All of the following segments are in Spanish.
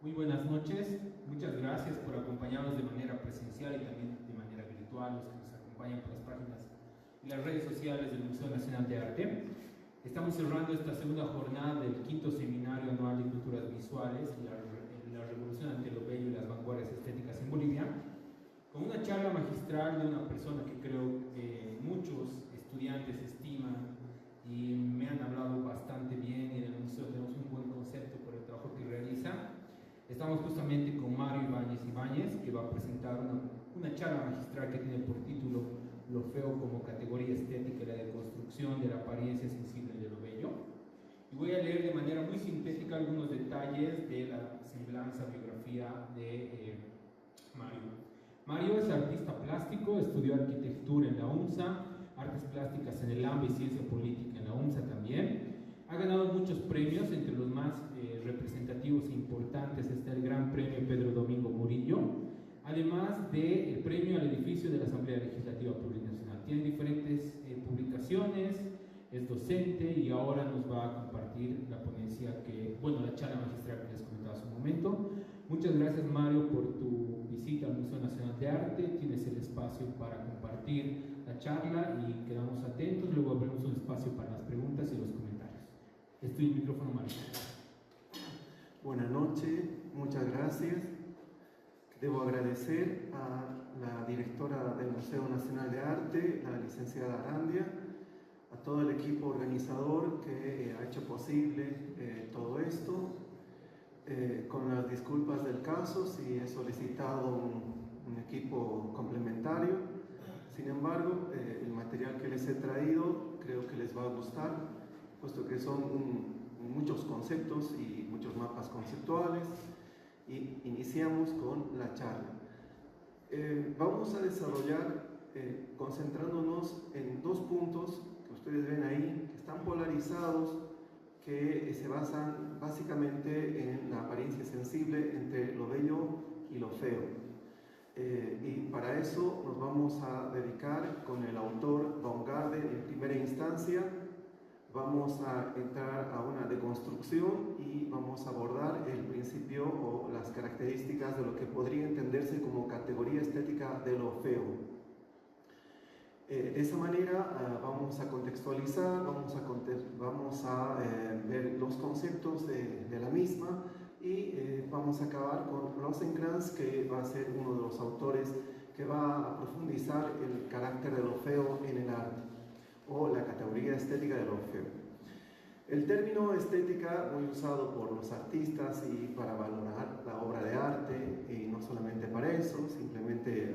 Muy buenas noches, muchas gracias por acompañarnos de manera presencial y también de manera virtual, los que nos acompañan por las páginas y las redes sociales del Museo Nacional de Arte. Estamos cerrando esta segunda jornada del quinto seminario anual de culturas visuales, la revolución ante lo bello y las vanguardias estéticas en Bolivia, con una charla magistral de una persona que creo que muchos estudiantes estiman y me han hablado bastante bien, y en el museo tenemos un buen concepto por el trabajo que realiza. Estamos justamente con Mario Ibáñez, que va a presentar una charla magistral que tiene por título Lo feo como categoría estética y la deconstrucción de la apariencia sensible de lo bello. Y voy a leer de manera muy sintética algunos detalles de la semblanza biografía de Mario. Mario es artista plástico, estudió arquitectura en la UNSA, artes plásticas en el AMBA y ciencia política en la UNSA también. Ha ganado muchos premios, entre los más representativos e importantes está el Gran Premio Pedro Domingo Murillo, además del premio al edificio de la Asamblea Legislativa Plurinacional. Tiene diferentes publicaciones, es docente y ahora nos va a compartir la ponencia la charla magistral que les comentaba hace un momento. Muchas gracias, Mario, por tu visita al Museo Nacional de Arte. Tienes el espacio para compartir la charla y quedamos atentos. Luego abrimos un espacio para las preguntas y los comentarios. Es tu micrófono, Mario. Buenas noches, muchas gracias. Debo agradecer a la directora del Museo Nacional de Arte, la licenciada Arandia, a todo el equipo organizador que ha hecho posible todo esto. Con las disculpas del caso, si he solicitado un equipo complementario. Sin embargo, el material que les he traído creo que les va a gustar, puesto que son muchos conceptos y muchos mapas conceptuales. Y iniciamos con la charla. Vamos a desarrollar concentrándonos en dos puntos que ustedes ven ahí, que están polarizados, que se basan básicamente en la apariencia sensible entre lo bello y lo feo. Y para eso nos vamos a dedicar con el autor Baumgarten en primera instancia. Vamos a entrar a una deconstrucción y vamos a abordar el principio o las características de lo que podría entenderse como categoría estética de lo feo. De esa manera vamos a contextualizar, vamos a ver los conceptos de la misma y vamos a acabar con Rosenkrantz, que va a ser uno de los autores que va a profundizar el carácter de lo feo en el arte, o la categoría estética de lo feo. El término estética, muy usado por los artistas y para valorar la obra de arte, y no solamente para eso, simplemente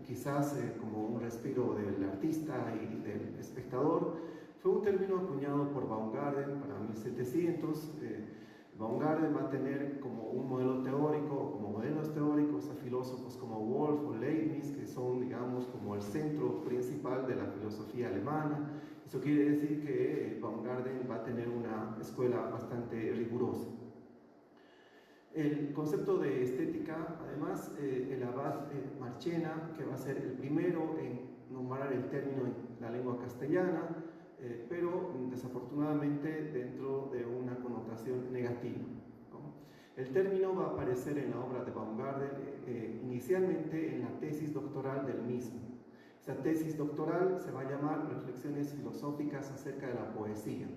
quizás como un respiro del artista y del espectador, fue un término acuñado por Baumgarten para 1700. Baumgarten va a tener como un modelo teórico, como modelos teóricos a filósofos como Wolff o Leibniz, que son, digamos, como el centro principal de la filosofía alemana. Eso quiere decir que Baumgarten va a tener una escuela bastante rigurosa. El concepto de estética, además, el abad Marchena, que va a ser el primero en nombrar el término en la lengua castellana, pero desafortunadamente dentro de una connotación negativa, ¿no? El término va a aparecer en la obra de Baumgarten, inicialmente en la tesis doctoral del mismo. Esa tesis doctoral se va a llamar Reflexiones filosóficas acerca de la poesía.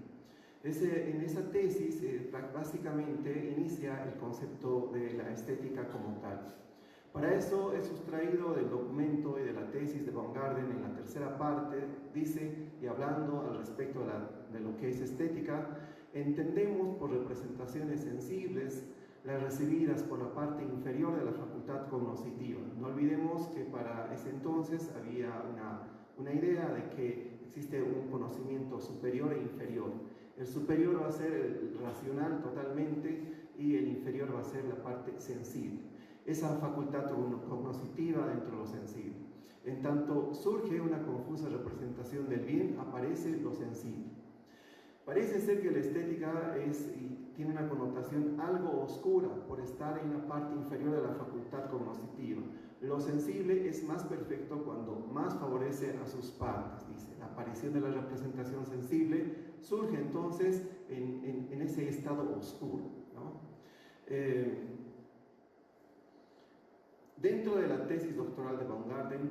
En esa tesis básicamente inicia el concepto de la estética como tal. Para eso he sustraído del documento y de la tesis de Baumgarten en la tercera parte, dice, y hablando al respecto de lo que es estética, entendemos por representaciones sensibles las recibidas por la parte inferior de la facultad cognoscitiva. No olvidemos que para ese entonces había una idea de que existe un conocimiento superior e inferior. El superior va a ser el racional totalmente y el inferior va a ser la parte sensible. Esa facultad cognoscitiva dentro de lo sensible. En tanto surge una confusa representación del bien, aparece lo sensible. Parece ser que la estética tiene una connotación algo oscura por estar en la parte inferior de la facultad cognoscitiva. Lo sensible es más perfecto cuando más favorece a sus partes, dice. La aparición de la representación sensible surge entonces en ese estado oscuro, ¿no? Dentro de la tesis doctoral de Baumgarten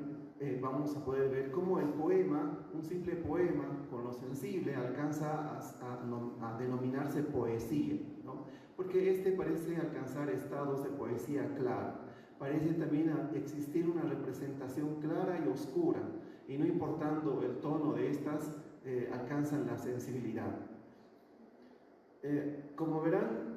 vamos a poder ver cómo el poema, un simple poema con lo sensible, alcanza a denominarse poesía, ¿no? Porque este parece alcanzar estados de poesía clara, parece también existir una representación clara y oscura, y no importando el tono de estas, alcanzan la sensibilidad. Como verán,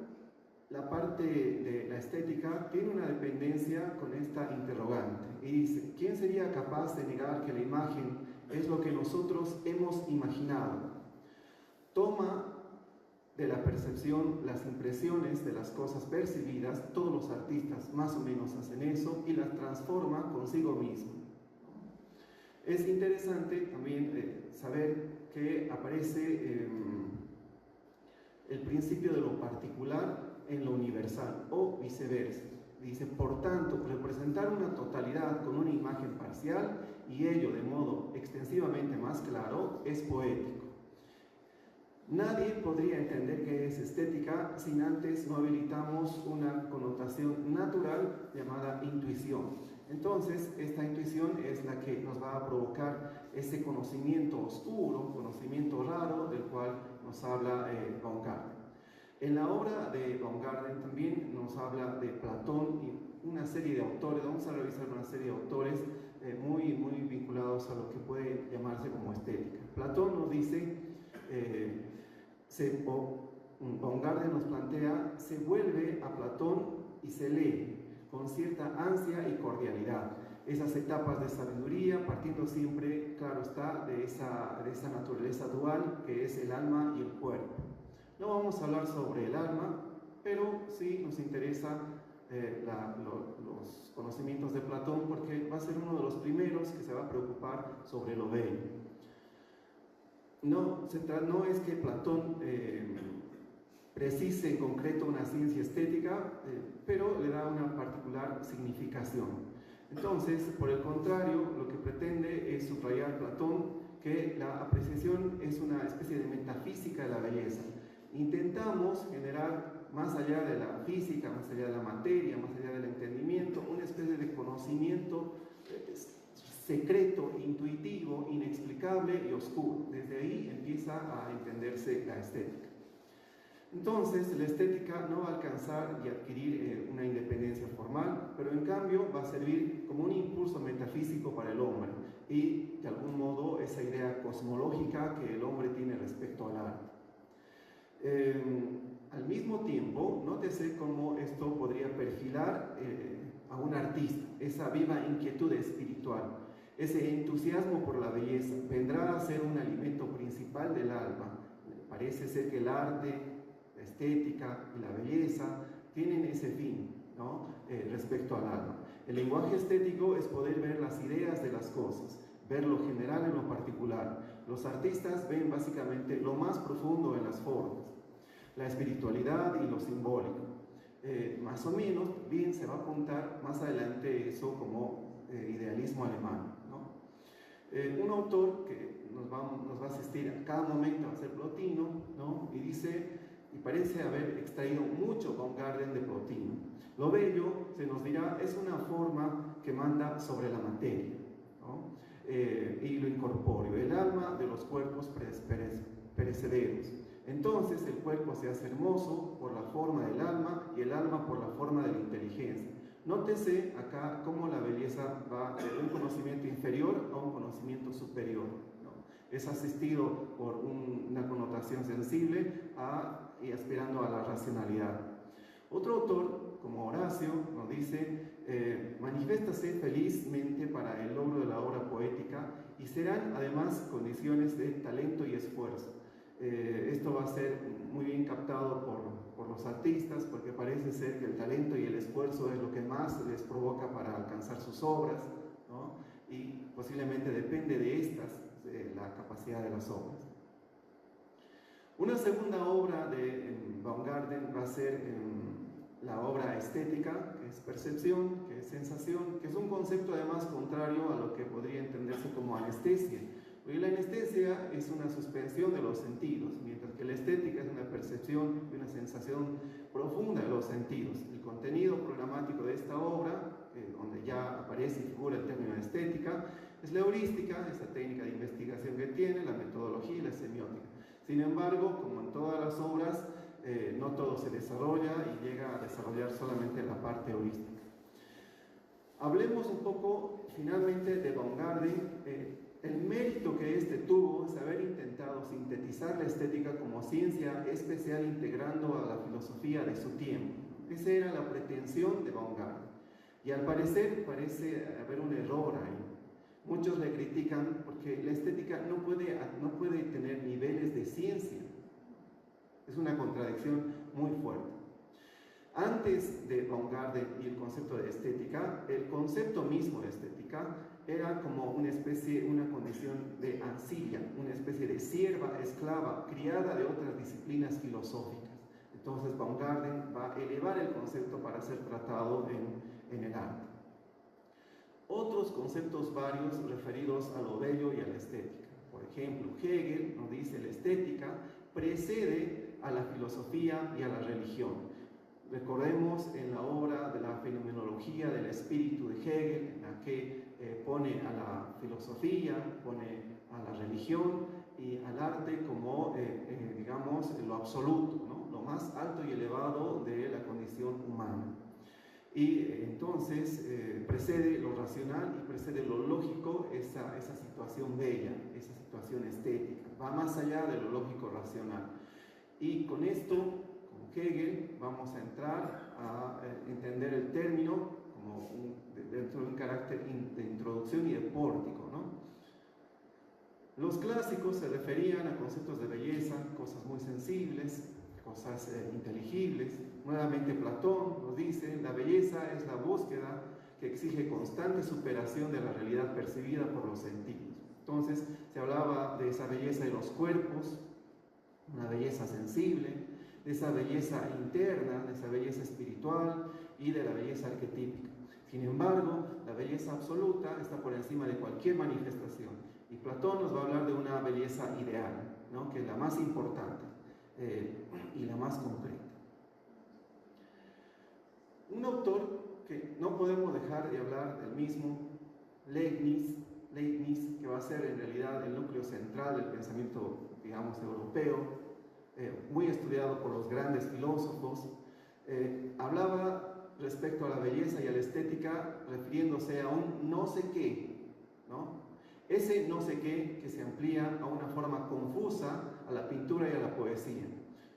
la parte de la estética tiene una dependencia con esta interrogante y dice: ¿quién sería capaz de negar que la imagen es lo que nosotros hemos imaginado? Toma de la percepción las impresiones de las cosas percibidas, todos los artistas más o menos hacen eso, y las transforma consigo mismo. Es interesante también saber que aparece el principio de lo particular en lo universal, o viceversa. Dice: por tanto, representar una totalidad con una imagen parcial, y ello de modo extensivamente más claro, es poético. Nadie podría entender qué es estética sin antes no habilitamos una connotación natural llamada intuición. Entonces, esta intuición es la que nos va a provocar ese conocimiento oscuro, conocimiento raro, del cual nos habla Baumgarten. En la obra de Baumgarten también nos habla de Platón y una serie de autores. Vamos a revisar una serie de autores muy vinculados a lo que puede llamarse como estética. Platón nos dice, Baumgarten nos plantea: se vuelve a Platón y se lee con cierta ansia y cordialidad esas etapas de sabiduría, partiendo siempre, claro está, de esa naturaleza dual que es el alma y el cuerpo. No vamos a hablar sobre el alma, pero sí nos interesa los conocimientos de Platón, porque va a ser uno de los primeros que se va a preocupar sobre lo bello. No es que Platón precise en concreto una ciencia estética, pero le da una particular significación. Entonces, por el contrario, lo que pretende es subrayar Platón que la apreciación es una especie de metafísica de la belleza. Intentamos generar, más allá de la física, más allá de la materia, más allá del entendimiento, una especie de conocimiento secreto, intuitivo, inexplicable y oscuro. Desde ahí empieza a entenderse la estética. Entonces, la estética no va a alcanzar y adquirir una independencia formal, pero en cambio va a servir como un impulso metafísico para el hombre y, de algún modo, esa idea cosmológica que el hombre tiene respecto al arte. Al mismo tiempo, nótese cómo esto podría perfilar a un artista, esa viva inquietud espiritual, ese entusiasmo por la belleza, vendrá a ser un alimento principal del alma. Parece ser que el arte, la estética y la belleza tienen ese fin, ¿no? Respecto al alma. El lenguaje estético es poder ver las ideas de las cosas, ver lo general en lo particular. Los artistas ven básicamente lo más profundo en las formas, la espiritualidad y lo simbólico. Más o menos bien se va a apuntar más adelante eso como idealismo alemán, ¿no? Un autor que nos va a asistir a cada momento va a ser Plotino, ¿no? Y dice, y parece haber extraído mucho Baumgarten de Plotino: lo bello, se nos dirá, es una forma que manda sobre la materia, ¿no? Y lo incorpóreo, el alma de los cuerpos perecederos. Entonces el cuerpo se hace hermoso por la forma del alma y el alma por la forma de la inteligencia. Nótese acá cómo la belleza va de un conocimiento inferior a un conocimiento superior, ¿no? Es asistido por una connotación sensible y aspirando a la racionalidad. Otro autor, como Horacio, nos dice: manifiéstase felizmente para el logro de la obra poética y serán además condiciones de talento y esfuerzo. Esto va a ser muy bien captado por los artistas, porque parece ser que el talento y el esfuerzo es lo que más les provoca para alcanzar sus obras, ¿no? Y posiblemente depende de estas la capacidad de las obras. Una segunda obra de Baumgarten va a ser la obra estética, que es percepción, que es sensación, que es un concepto además contrario a lo que podría entenderse como anestesia. Porque la anestesia es una suspensión de los sentidos, mientras porque la estética es una percepción y una sensación profunda de los sentidos. El contenido programático de esta obra, donde ya aparece y figura el término estética, es la heurística, esa técnica de investigación que tiene, la metodología y la semiótica. Sin embargo, como en todas las obras, no todo se desarrolla y llega a desarrollar solamente la parte heurística. Hablemos un poco finalmente de Baumgarten. El mérito que este tuvo es haber intentado sintetizar la estética como ciencia especial integrando a la filosofía de su tiempo. Esa era la pretensión de Baumgarten. Y al parecer parece haber un error ahí. Muchos le critican porque la estética no puede tener niveles de ciencia. Es una contradicción muy fuerte. Antes de Baumgarten y el concepto de estética, el concepto mismo de estética era como una condición de ancilla, una especie de sierva, esclava, criada de otras disciplinas filosóficas. Entonces Baumgarten va a elevar el concepto para ser tratado en el arte. Otros conceptos varios referidos a lo bello y a la estética. Por ejemplo, Hegel nos dice la estética precede a la filosofía y a la religión. Recordemos en la obra de la fenomenología del espíritu de Hegel, en la que pone a la filosofía, pone a la religión y al arte como, digamos, lo absoluto, ¿no? Lo más alto y elevado de la condición humana. Y entonces precede lo racional y precede lo lógico esa situación bella, esa situación estética. Va más allá de lo lógico racional. Y con esto, con Hegel, vamos a entrar a entender el término como dentro de un carácter de introducción y de pórtico, ¿no? Los clásicos se referían a conceptos de belleza, cosas muy sensibles, cosas inteligibles. Nuevamente Platón nos dice, la belleza es la búsqueda que exige constante superación de la realidad percibida por los sentidos. Entonces se hablaba de esa belleza de los cuerpos, una belleza sensible, de esa belleza interna, de esa belleza espiritual y de la belleza arquetípica. Sin embargo, la belleza absoluta está por encima de cualquier manifestación. Y Platón nos va a hablar de una belleza ideal, ¿no? Que es la más importante y la más concreta. Un autor que no podemos dejar de hablar del mismo, Leibniz, que va a ser en realidad el núcleo central del pensamiento, digamos, europeo, muy estudiado por los grandes filósofos, hablaba respecto a la belleza y a la estética refiriéndose a un no sé qué, ¿no? Ese no sé qué que se amplía a una forma confusa a la pintura y a la poesía,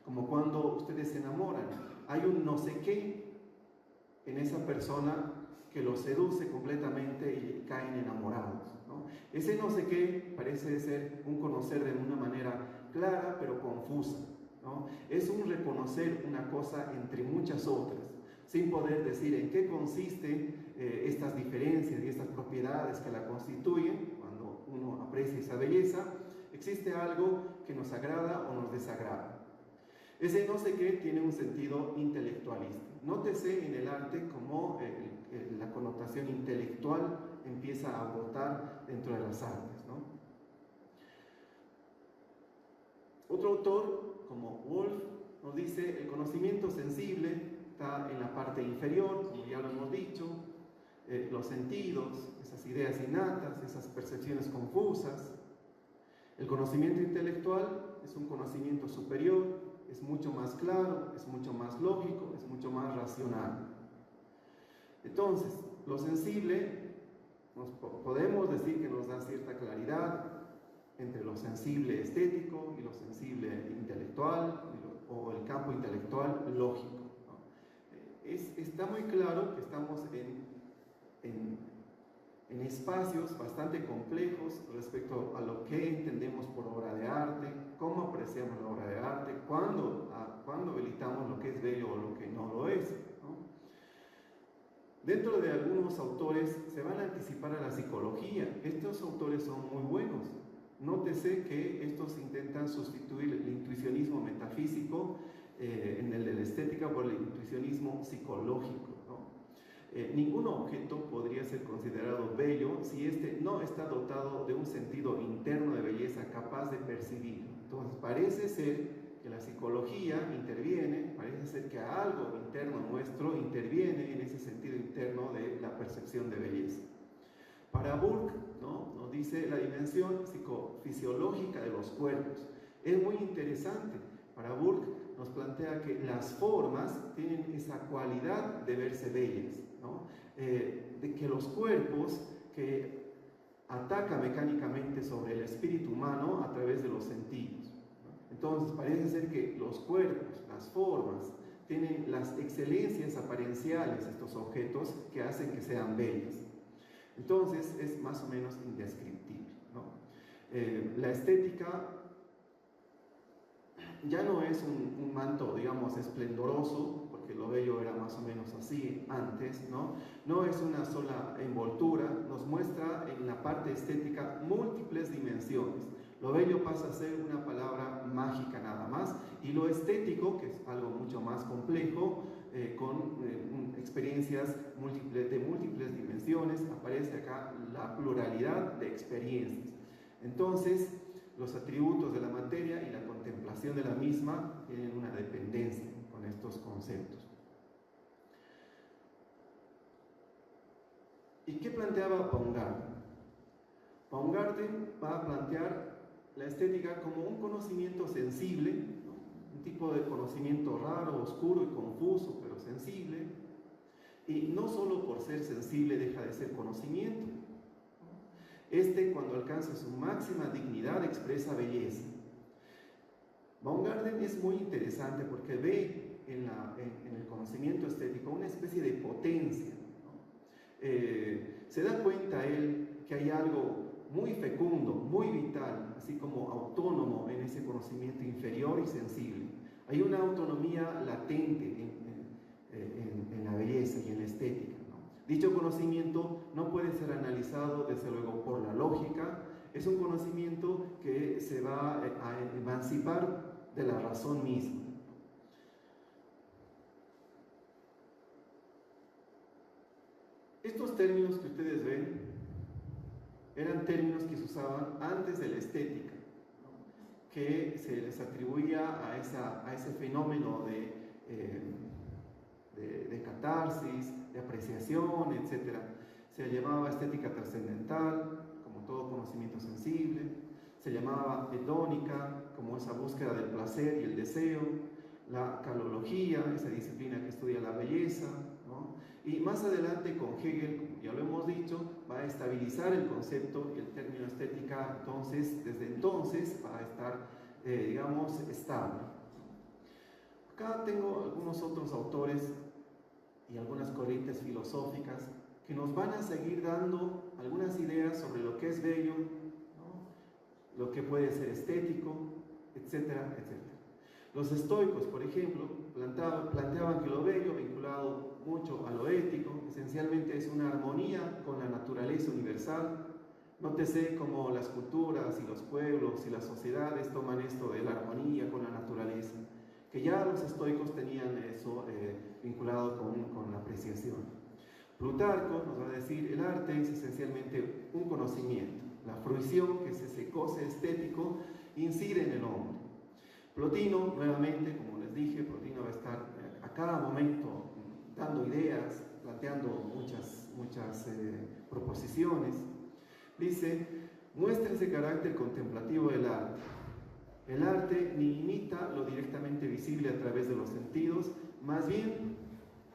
como cuando ustedes se enamoran, hay un no sé qué en esa persona que los seduce completamente y caen enamorados, ¿no? Ese no sé qué parece ser un conocer de una manera clara pero confusa, ¿no? Es un reconocer una cosa entre muchas otras, sin poder decir en qué consiste estas diferencias y estas propiedades que la constituyen. Cuando uno aprecia esa belleza, existe algo que nos agrada o nos desagrada. Ese no sé qué tiene un sentido intelectualista. Nótese en el arte cómo la connotación intelectual empieza a brotar dentro de las artes, ¿no? Otro autor, como Wolff, nos dice el conocimiento sensible está en la parte inferior, como ya lo hemos dicho, los sentidos, esas ideas innatas, esas percepciones confusas. El conocimiento intelectual es un conocimiento superior, es mucho más claro, es mucho más lógico, es mucho más racional. Entonces, lo sensible, podemos decir que nos da cierta claridad entre lo sensible estético y lo sensible intelectual, o el campo intelectual lógico, ¿no? Está muy claro que estamos en espacios bastante complejos respecto a lo que entendemos por obra de arte, cómo apreciamos la obra de arte, cuándo habilitamos lo que es bello o lo que no lo es, ¿no? Dentro de algunos autores se van a anticipar a la psicología. Estos autores son muy buenos. Nótese que estos intentan sustituir el intuicionismo metafísico en el de la estética por el intuicionismo psicológico, ¿no? Ningún objeto podría ser considerado bello si éste no está dotado de un sentido interno de belleza capaz de percibir. Entonces parece ser que la psicología interviene, parece ser que algo interno nuestro interviene en ese sentido interno de la percepción de belleza. Para Burke, ¿no?, nos dice la dimensión psicofisiológica de los cuerpos. Es muy interesante. Para Burke nos plantea que las formas tienen esa cualidad de verse bellas, ¿no? De que los cuerpos que atacan mecánicamente sobre el espíritu humano a través de los sentidos, ¿no? Entonces parece ser que los cuerpos, las formas, tienen las excelencias aparienciales, estos objetos, que hacen que sean bellas. Entonces es más o menos indescriptible, ¿no? La estética ya no es un manto, digamos, esplendoroso, porque lo bello era más o menos así antes, ¿no? No es una sola envoltura, nos muestra en la parte estética múltiples dimensiones. Lo bello pasa a ser una palabra mágica nada más, y lo estético, que es algo mucho más complejo, con experiencias de múltiples dimensiones, aparece acá la pluralidad de experiencias. Entonces, los atributos de la materia y la contemplación de la misma tienen una dependencia con estos conceptos. ¿Y qué planteaba Baumgarten? Baumgarten va a plantear la estética como un conocimiento sensible, ¿no?, un tipo de conocimiento raro, oscuro y confuso, pero sensible, y no solo por ser sensible deja de ser conocimiento. Cuando alcanza su máxima dignidad, expresa belleza. Baumgarten es muy interesante porque ve en el conocimiento estético una especie de potencia, ¿no? Se da cuenta él que hay algo muy fecundo, muy vital, así como autónomo en ese conocimiento inferior y sensible. Hay una autonomía latente en la belleza y en la estética. Dicho conocimiento no puede ser analizado, desde luego, por la lógica. Es un conocimiento que se va a emancipar de la razón misma. Estos términos que ustedes ven eran términos que se usaban antes de la estética, ¿no?, que se les atribuía a ese fenómeno de catarsis, de apreciación, etc. Se llamaba estética trascendental, como todo conocimiento sensible. Se llamaba hedónica, como esa búsqueda del placer y el deseo. La calología, esa disciplina que estudia la belleza, ¿no? Y más adelante con Hegel, como ya lo hemos dicho, va a estabilizar el concepto y el término estética. Entonces, desde entonces va a estar, digamos, estable. Acá tengo algunos otros autores y algunas corrientes filosóficas que nos van a seguir dando algunas ideas sobre lo que es bello, ¿no?, lo que puede ser estético, etcétera, etcétera. Los estoicos, por ejemplo, planteaban que lo bello, vinculado mucho a lo ético, esencialmente es una armonía con la naturaleza universal. Nótese cómo las culturas y los pueblos y las sociedades toman esto de la armonía con la naturaleza, que ya los estoicos tenían eso vinculado con la apreciación. Plutarco nos va a decir: el arte es esencialmente un conocimiento, la fruición, que es ese goce estético, incide en el hombre. Plotino, nuevamente, como les dije, Plotino va a estar a cada momento dando ideas, planteando muchas proposiciones. Dice: muestra ese carácter contemplativo del arte. El arte ni imita lo directamente visible a través de los sentidos, más bien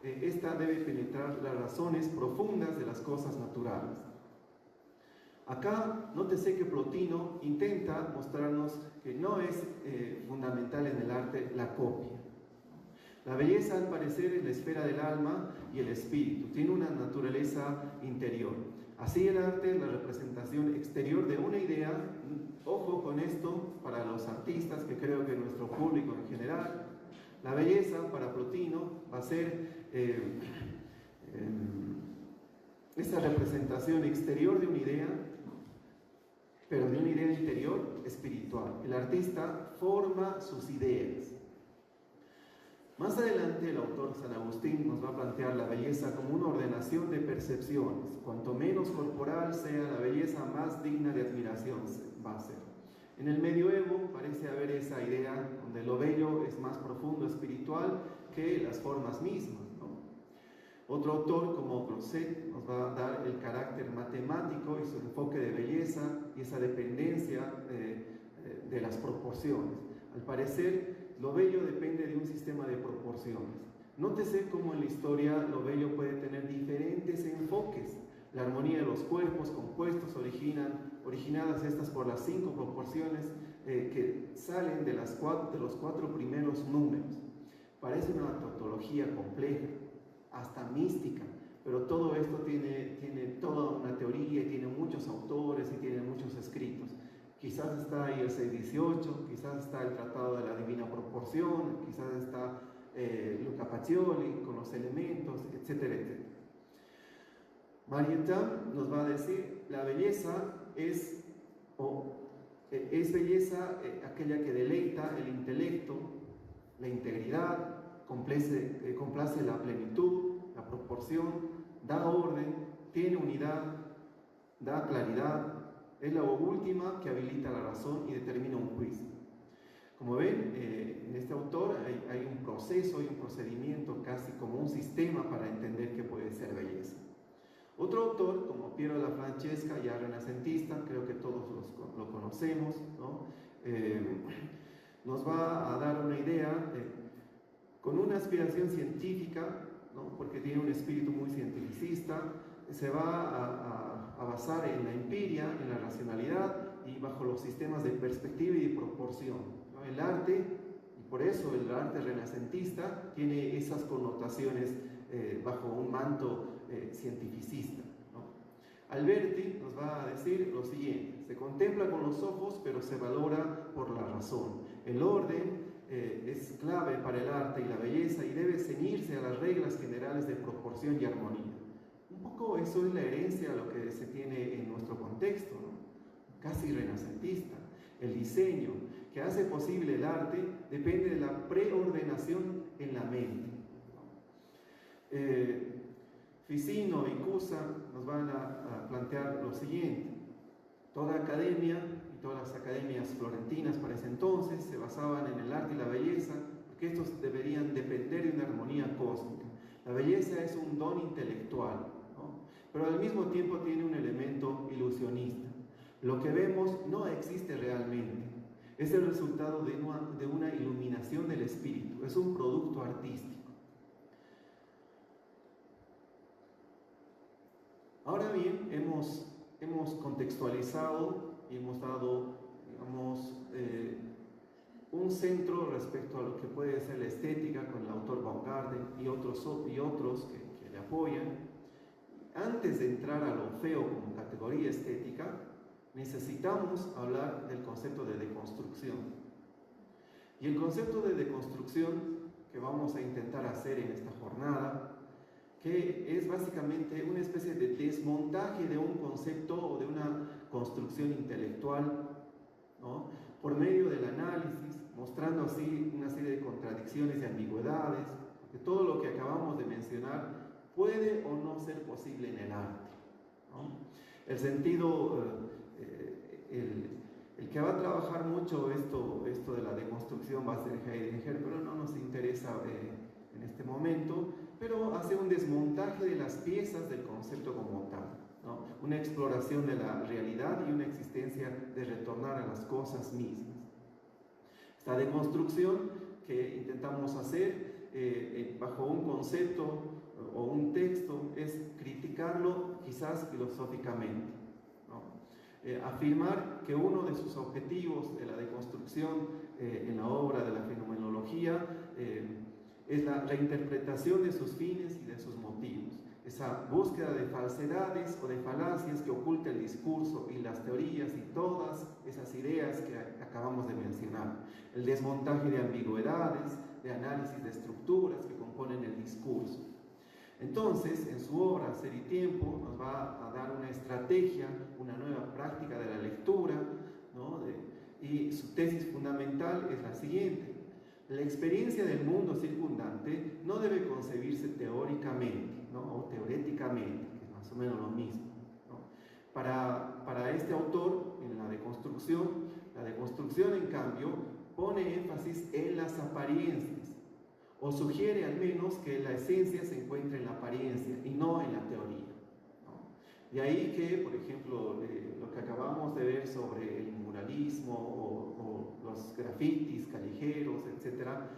esta debe penetrar las razones profundas de las cosas naturales. Acá, nótese que Plotino intenta mostrarnos que no es fundamental en el arte la copia. La belleza, al parecer, es la esfera del alma y el espíritu, tiene una naturaleza interior. Así el arte es la representación exterior de una idea. Ojo con esto para los artistas, que creo que nuestro público en general. La belleza para Plotino va a ser esa representación exterior de una idea, pero de una idea interior espiritual. El artista forma sus ideas. Más adelante el autor San Agustín nos va a plantear la belleza como una ordenación de percepciones. Cuanto menos corporal sea la belleza, más digna de admiración va a ser. En el medioevo parece haber esa idea donde lo bello es más profundo, espiritual, que las formas mismas, ¿no? Otro autor como Grosset nos va a dar el carácter matemático y su enfoque de belleza y esa dependencia de las proporciones. Al parecer, lo bello depende de un sistema de proporciones. Nótese cómo en la historia lo bello puede tener diferentes enfoques. La armonía de los cuerpos compuestos originadas estas por las 5 proporciones que salen de los 4 primeros números. Parece una tautología compleja, hasta mística, pero todo esto tiene toda una teoría y tiene muchos autores y tiene muchos escritos. Quizás está ahí el 618, quizás está el Tratado de la Divina Proporción, quizás está Luca Pacioli con los elementos, etcétera, etcétera. Mariettam nos va a decir, la belleza es belleza aquella que deleita el intelecto, la integridad, complace la plenitud, la proporción, da orden, tiene unidad, da claridad, es la última que habilita la razón y determina un juicio. Como ven, en este autor hay un proceso y un procedimiento, casi como un sistema para entender qué puede ser belleza. Otro autor, como Piero della Francesca, ya renacentista, creo que todos lo conocemos, ¿no? Nos va a dar una idea con una aspiración científica, ¿no? Porque tiene un espíritu muy cientificista, se va a basar en la empiria, en la racionalidad y bajo los sistemas de perspectiva y de proporción, ¿no? El arte, y por eso el arte renacentista tiene esas connotaciones bajo un manto cientificista, ¿no? Alberti nos va a decir lo siguiente: se contempla con los ojos, pero se valora por la razón. El orden es clave para el arte y la belleza y debe ceñirse a las reglas generales de proporción y armonía. Un poco eso es la herencia a lo que se tiene en nuestro contexto, ¿no? Casi renacentista. El diseño que hace posible el arte depende de la preordenación en la mente, ¿no? Ficino y Cusa nos van a plantear lo siguiente: toda academia y todas las academias florentinas para ese entonces se basaban en el arte y la belleza, porque estos deberían depender de una armonía cósmica. La belleza es un don intelectual, ¿no? Pero al mismo tiempo tiene un elemento ilusionista. Lo que vemos no existe realmente, es el resultado de una iluminación del espíritu, es un producto artístico. Ahora bien, hemos contextualizado y hemos dado, digamos, un centro respecto a lo que puede ser la estética con el autor Baumgarten y otros que le apoyan. Antes de entrar a lo feo como categoría estética, necesitamos hablar del concepto de deconstrucción. Y el concepto de deconstrucción que vamos a intentar hacer en esta jornada, que es básicamente una especie de desmontaje de un concepto o de una construcción intelectual, ¿no? Por medio del análisis, mostrando así una serie de contradicciones y ambigüedades, porque todo lo que acabamos de mencionar puede o no ser posible en el arte, ¿no? El sentido, el que va a trabajar mucho esto de la deconstrucción va a ser Heidegger, pero no nos interesa en este momento, pero hace un desmontaje de las piezas del concepto como tal, ¿no? Una exploración de la realidad y una existencia de retornar a las cosas mismas. Esta deconstrucción que intentamos hacer bajo un concepto o un texto es criticarlo quizás filosóficamente, ¿no? Afirmar que uno de sus objetivos de la deconstrucción en la obra de la fenomenología es la reinterpretación de sus fines y de sus motivos, esa búsqueda de falsedades o de falacias que oculta el discurso y las teorías y todas esas ideas que acabamos de mencionar, el desmontaje de ambigüedades, de análisis de estructuras que componen el discurso. Entonces, en su obra Ser y Tiempo nos va a dar una estrategia, una nueva práctica de la lectura, ¿no? Y su tesis fundamental es la siguiente: la experiencia del mundo circundante no debe concebirse teóricamente, ¿no? O teoréticamente, que es más o menos lo mismo, ¿no? Para este autor, en la deconstrucción en cambio, pone énfasis en las apariencias, o sugiere al menos que la esencia se encuentra en la apariencia y no en la teoría, ¿no? De ahí que, por ejemplo, lo que acabamos de ver sobre el muralismo o los grafitis callejeros, etcétera,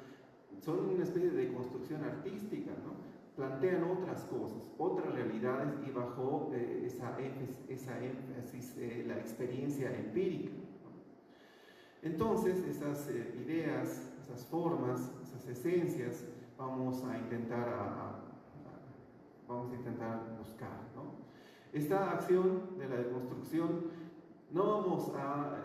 son una especie de construcción artística, ¿no? Plantean otras cosas, otras realidades y bajo esa énfasis la experiencia empírica, ¿no? Entonces, esas ideas, esas formas, esas esencias, vamos a intentar buscar, ¿no? Esta acción de la deconstrucción no vamos a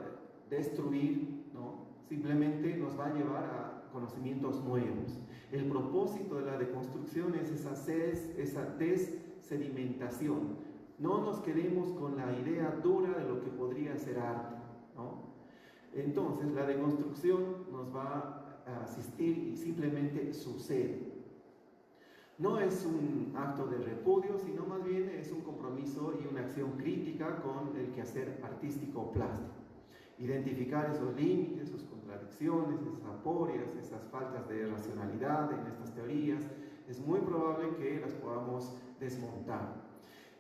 destruir, ¿no? Simplemente nos va a llevar a conocimientos nuevos. El propósito de la deconstrucción es esa desedimentación. No nos quedemos con la idea dura de lo que podría ser arte, ¿no? Entonces, la deconstrucción nos va a asistir y simplemente sucede. No es un acto de repudio, sino más bien es un compromiso y una acción crítica con el quehacer artístico o plástico. Identificar esos límites, sus contradicciones, esas aporias, esas faltas de racionalidad en estas teorías, es muy probable que las podamos desmontar.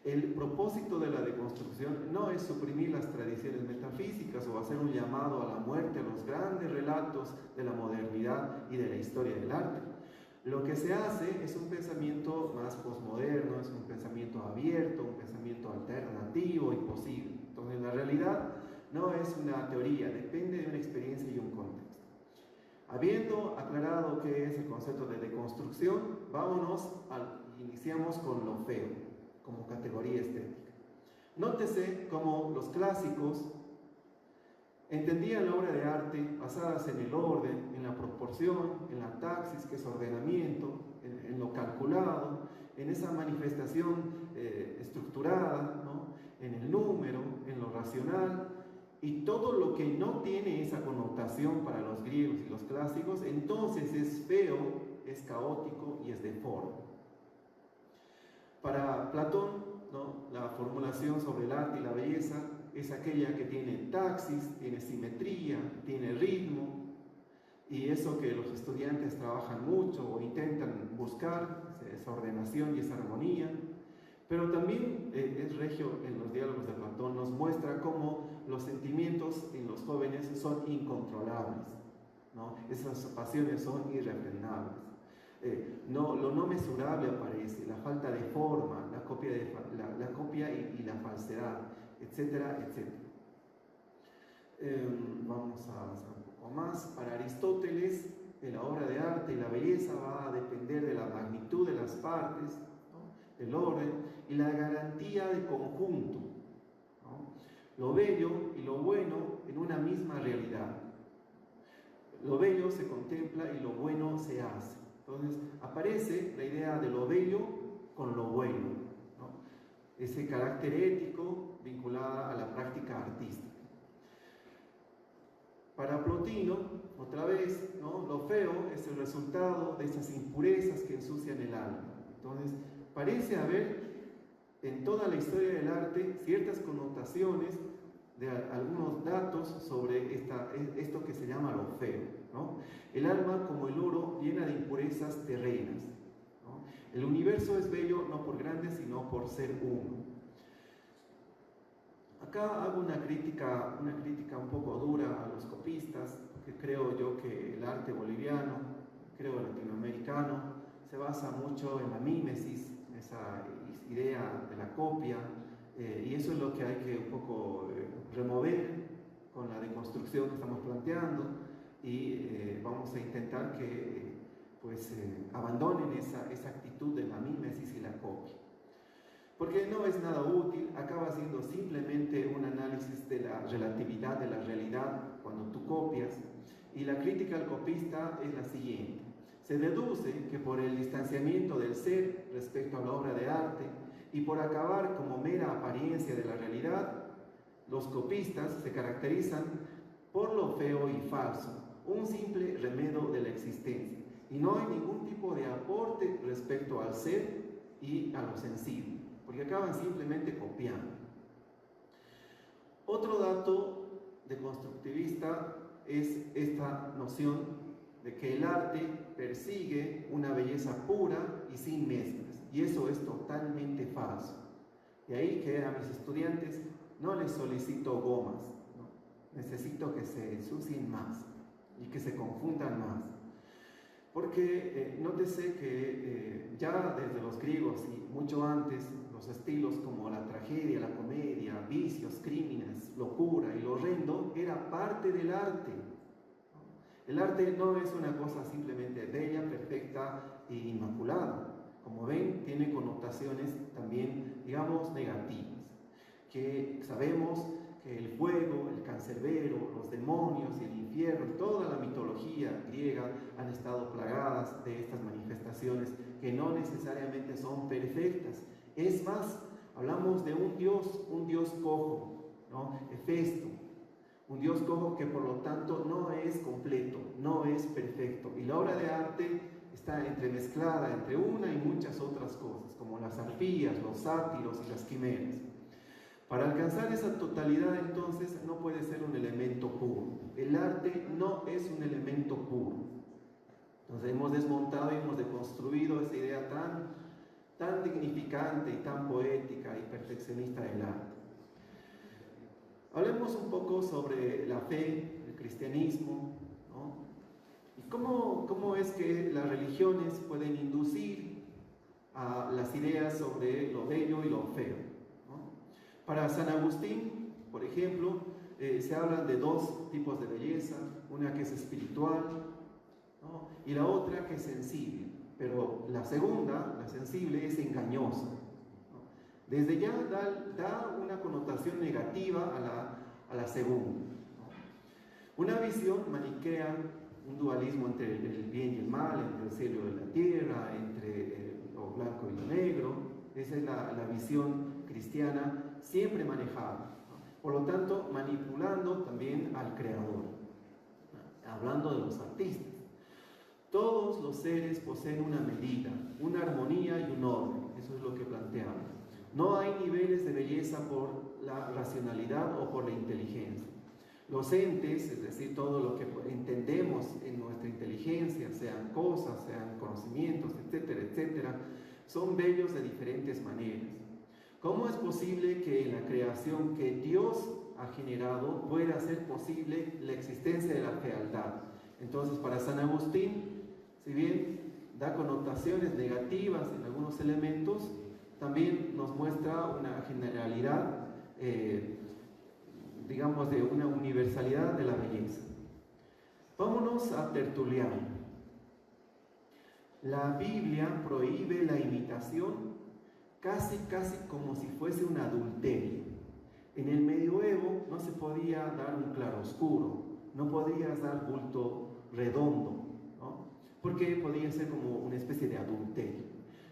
El propósito de la deconstrucción no es suprimir las tradiciones metafísicas o hacer un llamado a la muerte a los grandes relatos de la modernidad y de la historia del arte. Lo que se hace es un pensamiento más posmoderno, es un pensamiento abierto, un pensamiento alternativo y posible. Entonces, la realidad no es una teoría, depende de una experiencia y un contexto. Habiendo aclarado qué es el concepto de deconstrucción, iniciamos con lo feo como categoría estética. Nótese cómo los clásicos entendían la obra de arte basadas en el orden, en la proporción, en la taxis, que es ordenamiento, en lo calculado, en esa manifestación estructurada, ¿no? En el número, en lo racional, y todo lo que no tiene esa connotación para los griegos y los clásicos, entonces es feo, es caótico y es deforme. Para Platón, ¿no? La formulación sobre el arte y la belleza es aquella que tiene taxis, tiene simetría, tiene ritmo, y eso que los estudiantes trabajan mucho o intentan buscar, esa ordenación y esa armonía. Pero también es regio en los diálogos de Platón, nos muestra cómo los sentimientos en los jóvenes son incontrolables, ¿no? Esas pasiones son irrefrenables. Lo no mesurable aparece, la falta de forma, la copia y la falsedad, etcétera, etcétera. Vamos a avanzar un poco más. Para Aristóteles, la obra de arte y la belleza va a depender de la magnitud de las partes, ¿no? El orden y la garantía de conjunto, ¿no? Lo bello y lo bueno en una misma realidad. Lo bello se contempla y lo bueno se hace. Entonces aparece la idea de lo bello con lo bueno, ¿no? Ese carácter ético vinculado a la práctica artística. Para Plotino, otra vez, ¿no? Lo feo es el resultado de esas impurezas que ensucian el alma. Entonces parece haber en toda la historia del arte ciertas connotaciones de algunos datos sobre esto que se llama lo feo, ¿no? El alma, como el oro, llena de impurezas terrenas, ¿no? El universo es bello no por grande, sino por ser uno. Acá hago una crítica un poco dura a los copistas, porque creo yo que el arte boliviano, creo latinoamericano, se basa mucho en la mímesis, esa idea de la copia, y eso es lo que hay que un poco remover con la deconstrucción que estamos planteando, y vamos a intentar que abandonen esa actitud de la mímesis y la copia, porque no es nada útil, acaba siendo simplemente un análisis de la relatividad de la realidad cuando tú copias. Y la crítica al copista es la siguiente: se deduce que por el distanciamiento del ser respecto a la obra de arte y por acabar como mera apariencia de la realidad, los copistas se caracterizan por lo feo y falso, un simple remedio de la existencia, y no hay ningún tipo de aporte respecto al ser y a lo sensible, porque acaban simplemente copiando. Otro dato deconstructivista es esta noción de que el arte persigue una belleza pura y sin mezclas, y eso es totalmente falso. De ahí que a mis estudiantes no les solicito gomas, ¿no? Necesito que se ensucien más y que se confundan más. Porque nótese que ya desde los griegos y mucho antes, los estilos como la tragedia, la comedia, vicios, crímenes, locura y lo horrendo era parte del arte. El arte no es una cosa simplemente bella, perfecta e inmaculada. Como ven, tiene connotaciones también, digamos, negativas. Que sabemos que el fuego, el cancerbero, los demonios y el infierno, toda la mitología griega han estado plagadas de estas manifestaciones que no necesariamente son perfectas. Es más, hablamos de un dios cojo, ¿no? Hefesto, un dios cojo que por lo tanto no es completo, no es perfecto. Y la obra de arte está entremezclada entre una y muchas otras cosas, como las arpías, los sátiros y las quimeras. Para alcanzar esa totalidad, entonces, no puede ser un elemento puro. El arte no es un elemento puro. Entonces hemos desmontado y hemos deconstruido esa idea tan dignificante y tan poética y perfeccionista del arte. Hablemos un poco sobre la fe, el cristianismo, ¿no? Y cómo es que las religiones pueden inducir a las ideas sobre lo bello y lo feo. Para San Agustín, por ejemplo, se hablan de dos tipos de belleza, una que es espiritual, ¿no? Y la otra que es sensible, pero la segunda, la sensible, es engañosa, ¿no? Desde ya da una connotación negativa a la segunda, ¿no? Una visión maniquea, un dualismo entre el bien y el mal, entre el cielo y la tierra, entre lo blanco y lo negro. Esa es la visión cristiana siempre manejada, ¿no? Por lo tanto, manipulando también al creador, ¿no? Hablando de los artistas. Todos los seres poseen una medida, una armonía y un orden. Eso es lo que planteamos. No hay niveles de belleza por la racionalidad o por la inteligencia. Los entes, es decir, todo lo que entendemos en nuestra inteligencia, sean cosas, sean conocimientos, etcétera, etcétera, son bellos de diferentes maneras. ¿Cómo es posible que en la creación que Dios ha generado pueda ser posible la existencia de la fealdad? Entonces, para San Agustín, si bien da connotaciones negativas en algunos elementos, también nos muestra una generalidad, digamos, de una universalidad de la belleza. Vámonos a Tertuliano. La Biblia prohíbe la imitación casi como si fuese un adulterio. En el medioevo no se podía dar un claroscuro, no podías dar bulto redondo, ¿no? Porque podía ser como una especie de adulterio.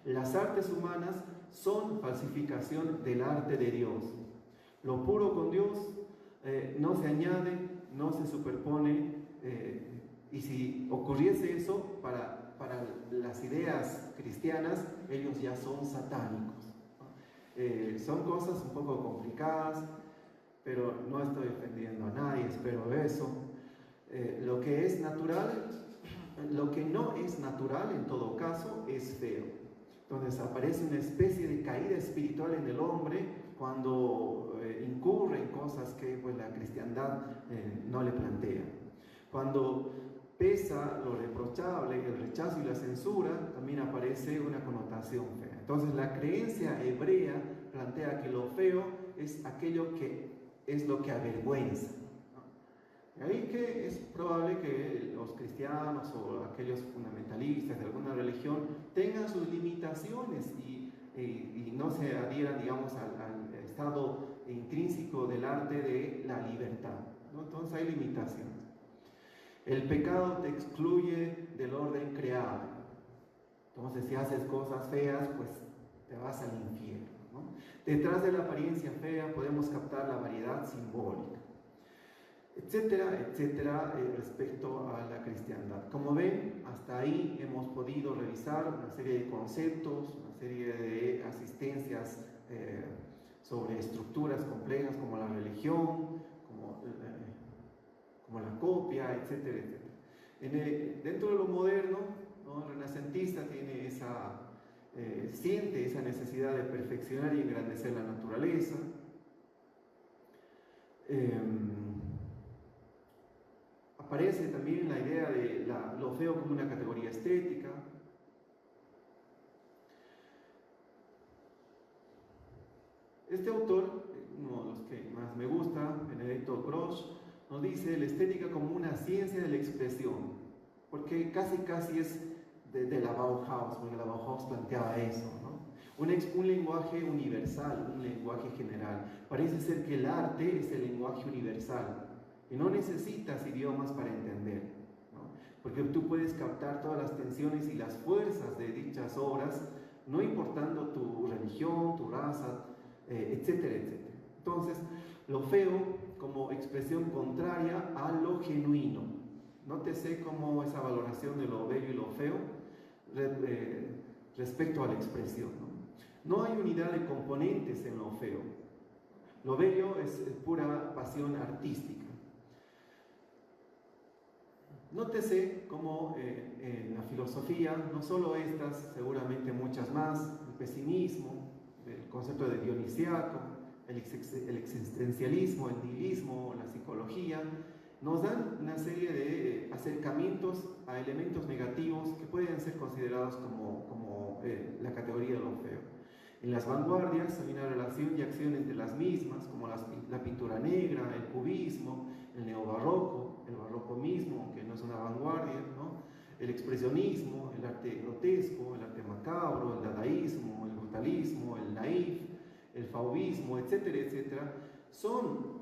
Las artes humanas son falsificación del arte de Dios. Lo puro con Dios no se añade, no se superpone, y si ocurriese eso, para las ideas cristianas, ellos ya son satánicos, ¿no? Son cosas un poco complicadas, pero no estoy ofendiendo a nadie, espero eso. Lo que es natural, lo que no es natural en todo caso es feo. Entonces aparece una especie de caída espiritual en el hombre cuando incurre en cosas que pues, la cristiandad no le plantea. Cuando pesa lo reprochable, el rechazo y la censura, también aparece una connotación fea. Entonces la creencia hebrea plantea que lo feo es aquello que es lo que avergüenza, ¿no? Ahí que es probable que los cristianos o aquellos fundamentalistas de alguna religión tengan sus limitaciones y no se adhieran, digamos, al estado intrínseco del arte de la libertad, ¿no? Entonces hay limitaciones. El pecado te excluye del orden creado. Entonces, si haces cosas feas, pues te vas al infierno, ¿no? Detrás de la apariencia fea podemos captar la variedad simbólica, etcétera, etcétera, respecto a la cristiandad. Como ven, hasta ahí hemos podido revisar una serie de conceptos, una serie de asistencias como estructuras complejas como la religión, como la copia, etcétera, etcétera. Dentro de lo moderno, ¿no? El renacentista tiene siente esa necesidad de perfeccionar y engrandecer la naturaleza. Aparece también la idea de lo feo como una categoría estética. Este autor, uno de los que más me gusta, Benedetto Croce, nos dice la estética como una ciencia de la expresión, porque casi es de la Bauhaus, porque la Bauhaus planteaba eso, ¿no? Un lenguaje universal, un lenguaje general. Parece ser que el arte es el lenguaje universal, y no necesitas idiomas para entender, ¿no? Porque tú puedes captar todas las tensiones y las fuerzas de dichas obras, no importando tu religión, tu raza, etcétera, etcétera. Entonces, lo feo como expresión contraria a lo genuino. Nótese cómo esa valoración de lo bello y lo feo respecto a la expresión, ¿no? No hay unidad de componentes en lo feo. Lo bello es pura pasión artística. Nótese cómo en la filosofía, no solo estas, seguramente muchas más, el pesimismo, el concepto de dionisiaco, el existencialismo, el nihilismo, la psicología, nos dan una serie de acercamientos a elementos negativos que pueden ser considerados como la categoría de lo feo. En las vanguardias hay una relación y acción entre las mismas, como la pintura negra, el cubismo, el neobarroco, el barroco mismo, aunque no es una vanguardia, ¿no? El expresionismo, el arte grotesco, el arte macabro, el dadaísmo, el brutalismo, el naif, el fauvismo, etcétera, etcétera, son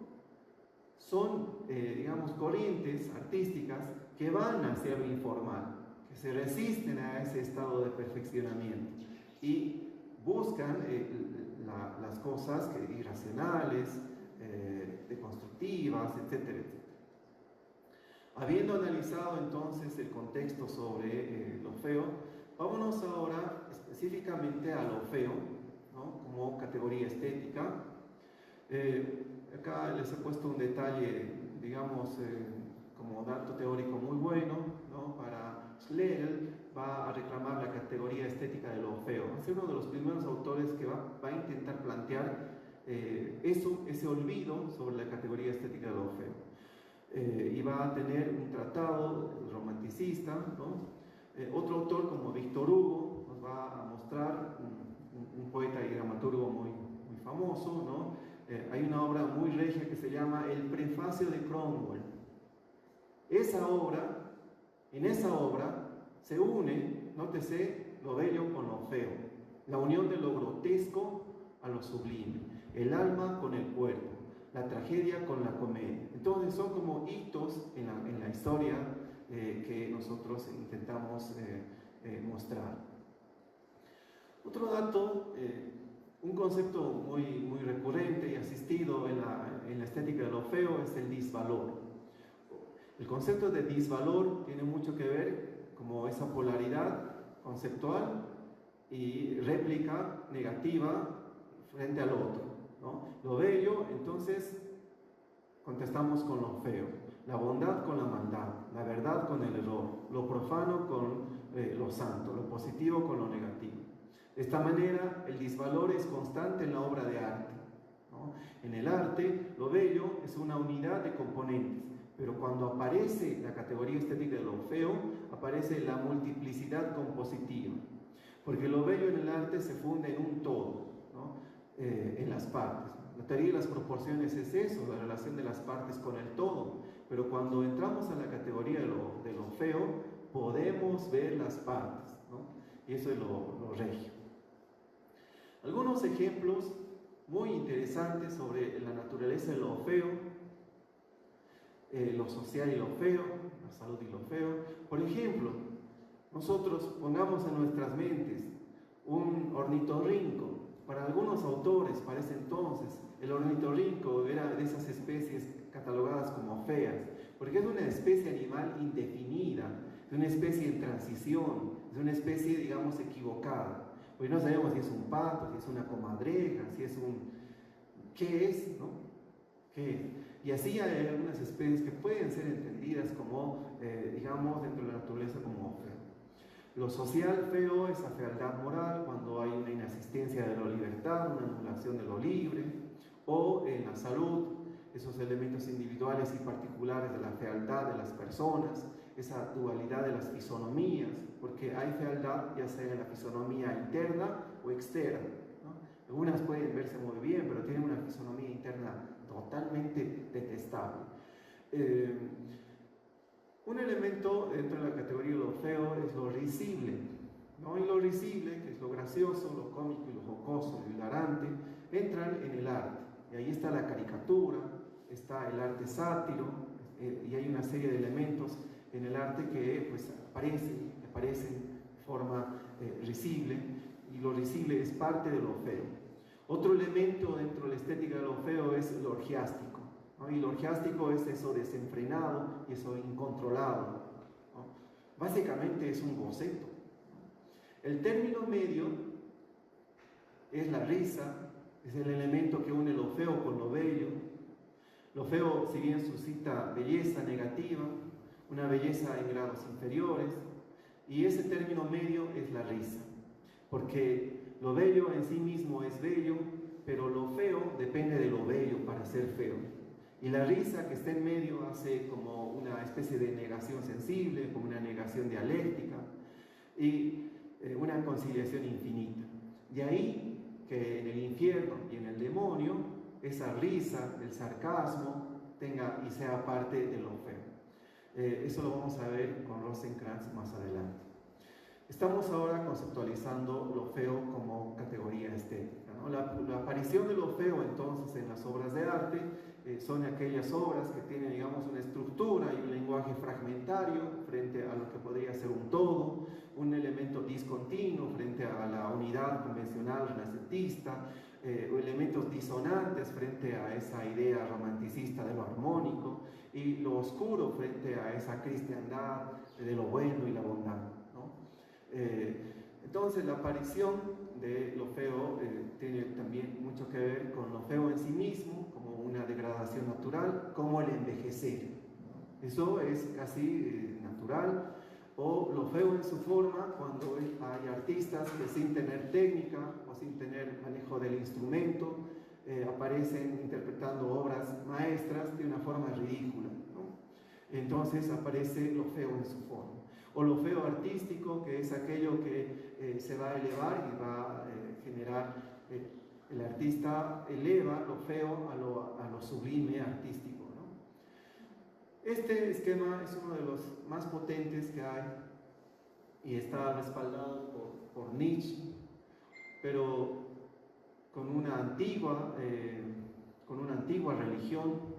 digamos, corrientes artísticas que van hacia lo informal, que se resisten a ese estado de perfeccionamiento y buscan las cosas irracionales, deconstructivas, etcétera, etcétera. Habiendo analizado entonces el contexto sobre lo feo, vámonos ahora específicamente a lo feo, ¿no? Como categoría estética. Acá les he puesto un detalle, digamos, como dato teórico muy bueno, ¿no? Para Schlegel va a reclamar la categoría estética de lo feo. Va a ser uno de los primeros autores que va a intentar plantear ese olvido sobre la categoría estética de lo feo. Y va a tener un tratado romanticista, ¿no? Otro autor como Víctor Hugo nos va a mostrar, un poeta y dramaturgo muy famoso, ¿no? Hay una obra muy regia que se llama El Prefacio de Cromwell. En esa obra se une, nótese, lo bello con lo feo, la unión de lo grotesco a lo sublime, el alma con el cuerpo, la tragedia con la comedia. Entonces son como hitos en la historia que nosotros intentamos mostrar. Otro dato, un concepto muy recurrente y asistido en la estética de lo feo es el disvalor. El concepto de disvalor tiene mucho que ver como esa polaridad conceptual y réplica negativa frente al otro, ¿no? Lo bello, entonces, contestamos con lo feo, la bondad con la maldad, la verdad con el error, lo profano con lo santo, lo positivo con lo negativo. De esta manera, el disvalor es constante en la obra de arte, ¿no? En el arte, lo bello es una unidad de componentes, pero cuando aparece la categoría estética de lo feo, aparece la multiplicidad compositiva, porque lo bello en el arte se funde en un todo, ¿no? En las partes. La teoría de las proporciones es eso, la relación de las partes con el todo, pero cuando entramos a la categoría de lo feo, podemos ver las partes, ¿no? Y eso es lo regio. Algunos ejemplos muy interesantes sobre la naturaleza de lo feo, lo social y lo feo, la salud y lo feo. Por ejemplo, nosotros pongamos en nuestras mentes un ornitorrinco. Para algunos autores, para ese entonces, el ornitorrinco era de esas especies catalogadas como feas, porque es una especie animal indefinida, es una especie en transición, es una especie, digamos, equivocada. Hoy no sabemos si es un pato, si es una comadreja, si es un... ¿Qué es? ¿No? ¿Qué es? Y así hay algunas especies que pueden ser entendidas como, digamos, dentro de la naturaleza como feo. Lo social feo es la fealdad moral, cuando hay una inasistencia de la libertad, una anulación de lo libre, o en la salud, esos elementos individuales y particulares de la fealdad de las personas, esa dualidad de las fisonomías, porque hay fealdad ya sea en la fisonomía interna o externa, ¿no? Algunas pueden verse muy bien, pero tienen una fisonomía interna totalmente detestable. Un elemento dentro de la categoría de lo feo es lo risible, ¿no? Y lo risible, que es lo gracioso, lo cómico y lo jocoso, lo hilarante, entran en el arte. Y ahí está la caricatura, está el arte sátiro, y hay una serie de elementos en el arte que pues, aparecen de forma risible, y lo risible es parte de lo feo. Otro elemento dentro de la estética de lo feo es lo orgiástico, ¿no? Y lo orgiástico es eso desenfrenado y eso incontrolado, ¿no? Básicamente es un boceto. El término medio es la risa, es el elemento que une lo feo con lo bello. Lo feo, si bien suscita belleza negativa, una belleza en grados inferiores, y ese término medio es la risa, porque lo bello en sí mismo es bello, pero lo feo depende de lo bello para ser feo. Y la risa que está en medio hace como una especie de negación sensible, como una negación dialéctica, y una conciliación infinita. De ahí que en el infierno y en el demonio, esa risa, el sarcasmo, tenga y sea parte de lo feo. Eso lo vamos a ver con Rosencrantz más adelante. Estamos ahora conceptualizando lo feo como categoría estética, ¿no? La aparición de lo feo entonces en las obras de arte son aquellas obras que tienen, digamos, una estructura y un lenguaje fragmentario frente a lo que podría ser un todo, un elemento discontinuo frente a la unidad convencional renacentista, o elementos disonantes frente a esa idea romanticista de lo armónico, y lo oscuro frente a esa cristiandad de lo bueno y la bondad, ¿no? Entonces la aparición de lo feo tiene también mucho que ver con lo feo en sí mismo, como una degradación natural, como el envejecer, ¿no? Eso es casi natural. O lo feo en su forma, cuando hay artistas que sin tener técnica o sin tener manejo del instrumento aparecen interpretando obras maestras de una forma ridícula, ¿no? Entonces aparece lo feo en su forma. O lo feo artístico, que es aquello que se va a elevar y va a generar, el artista eleva lo feo a lo sublime artístico, ¿no? Este esquema es uno de los más potentes que hay y está respaldado por Nietzsche, pero con una antigua religión,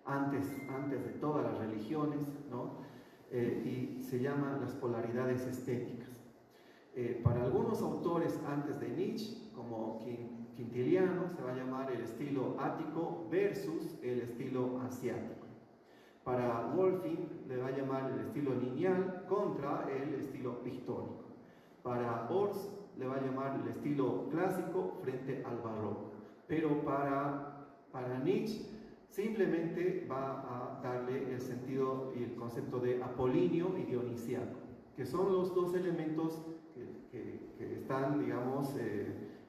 antes de todas las religiones, ¿no? Y se llaman las polaridades estéticas. Para algunos autores antes de Nietzsche, como Quintiliano, se va a llamar el estilo ático versus el estilo asiático. Para Wolfing le va a llamar el estilo lineal contra el estilo pictórico. Para Ors le va a llamar el estilo clásico frente al barroco. Pero para Nietzsche simplemente va a darle el sentido y el concepto de apolíneo y dionisiaco, que son los dos elementos que están, digamos,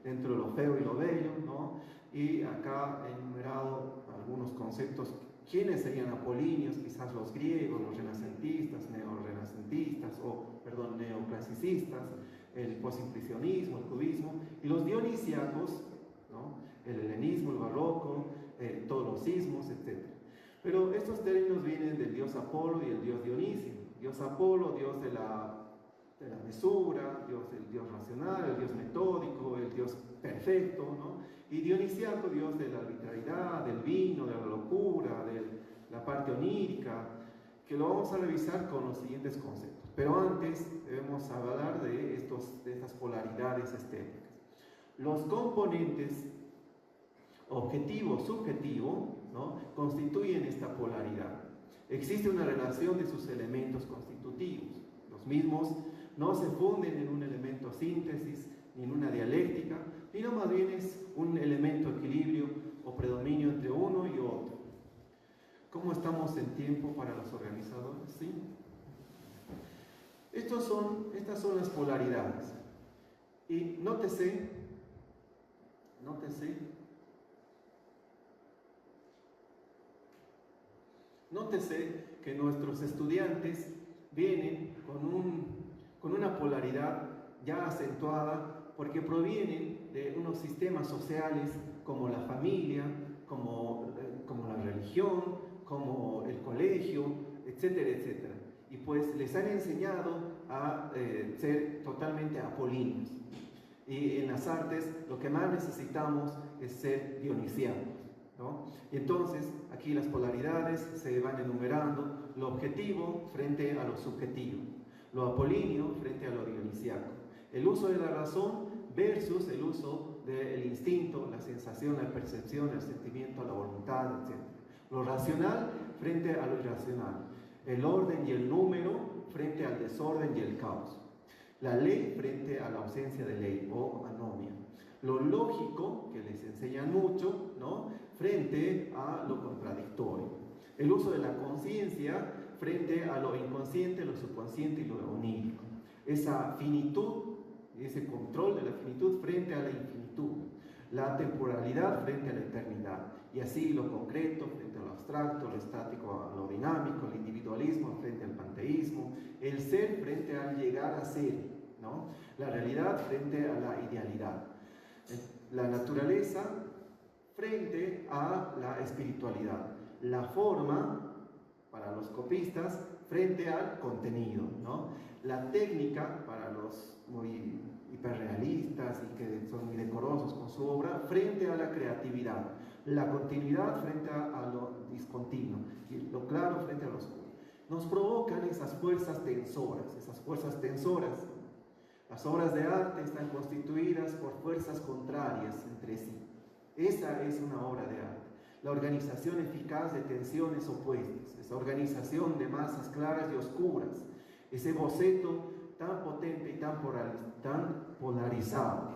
dentro de lo feo y lo bello, ¿no? Y acá he enumerado algunos conceptos. ¿Quiénes serían apolíneos? Quizás los griegos, los renacentistas, neoclasicistas, el postimpresionismo, el cubismo, y los dionisiacos, ¿no? El helenismo, el barroco, todos los sismos, etc. Pero estos términos vienen del dios Apolo y el dios Dionisio. Dios Apolo, dios de la mesura, el dios racional, el dios metódico, el dios perfecto, ¿no? Y Dionisiaco, dios de la arbitrariedad, del vino, de la locura, de la parte onírica, que lo vamos a revisar con los siguientes conceptos. Pero antes debemos hablar de estas polaridades estéticas. Los componentes objetivo-subjetivo, ¿no? Constituyen esta polaridad. Existe una relación de sus elementos constitutivos. Los mismos no se funden en un elemento síntesis ni en una dialéctica, sino más bien es un elemento equilibrio o predominio entre uno y otro. ¿Cómo estamos en tiempo para los organizadores? ¿Sí? Estas son las polaridades. Y nótese que nuestros estudiantes vienen con una polaridad ya acentuada porque provienen de unos sistemas sociales como la familia, como la religión, como el colegio, etcétera, etcétera. Y pues les han enseñado a ser totalmente apolíneos. Y en las artes lo que más necesitamos es ser dionisianos, ¿no? Y entonces aquí las polaridades se van enumerando: lo objetivo frente a lo subjetivo, lo apolíneo frente a lo dionisiaco, el uso de la razón versus el uso del instinto, la sensación, la percepción, el sentimiento, la voluntad, etc. Lo racional frente a lo irracional, el orden y el número frente al desorden y el caos, la ley frente a la ausencia de ley o anomia, lo lógico, que les enseñan mucho, ¿no?, frente a lo contradictorio, el uso de la conciencia frente a lo inconsciente, lo subconsciente y lo onírico, esa finitud, ese control de la finitud frente a la infinitud, la temporalidad frente a la eternidad, y así lo concreto frente a lo abstracto, lo estático a lo dinámico, el individualismo frente al panteísmo, el ser frente al llegar a ser, ¿no?, la realidad frente a la idealidad, la naturaleza frente a la espiritualidad, la forma para los copistas frente al contenido, ¿no?, la técnica para los muy hiperrealistas y que son muy decorosos con su obra frente a la creatividad, la continuidad frente a lo discontinuo y lo claro frente a lo oscuro. Nos provocan esas fuerzas tensoras. Las obras de arte están constituidas por fuerzas contrarias entre sí. Esa es una obra de arte, la organización eficaz de tensiones opuestas, esa organización de masas claras y oscuras, ese boceto tan potente y tan polarizado.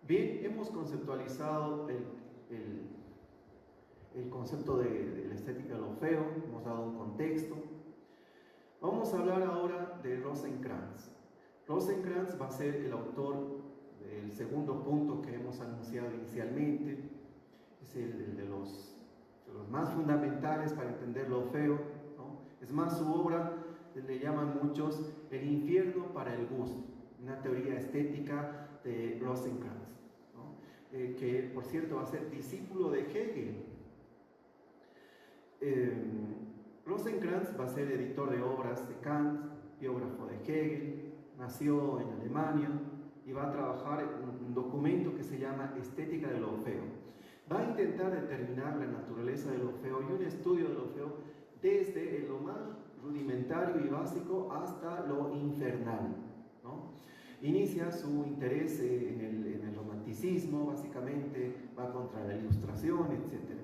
Bien, hemos conceptualizado el concepto de la estética de lo feo, hemos dado un contexto. Vamos a hablar ahora de Rosenkrantz. Rosenkrantz va a ser el autor del segundo punto que hemos anunciado inicialmente. Es el de los más fundamentales para entender lo feo, ¿no? Es más, su obra le llaman muchos el infierno para el gusto, una teoría estética de Rosenkrantz, ¿no?, que por cierto va a ser discípulo de Hegel. Rosenkrantz va a ser editor de obras de Kant, biógrafo de Hegel, nació en Alemania y va a trabajar en un documento que se llama Estética de lo feo. Va a intentar determinar la naturaleza de lo feo y un estudio de lo feo desde lo más rudimentario y básico hasta lo infernal, ¿no? Inicia su interés en el romanticismo, básicamente va contra la ilustración, etc.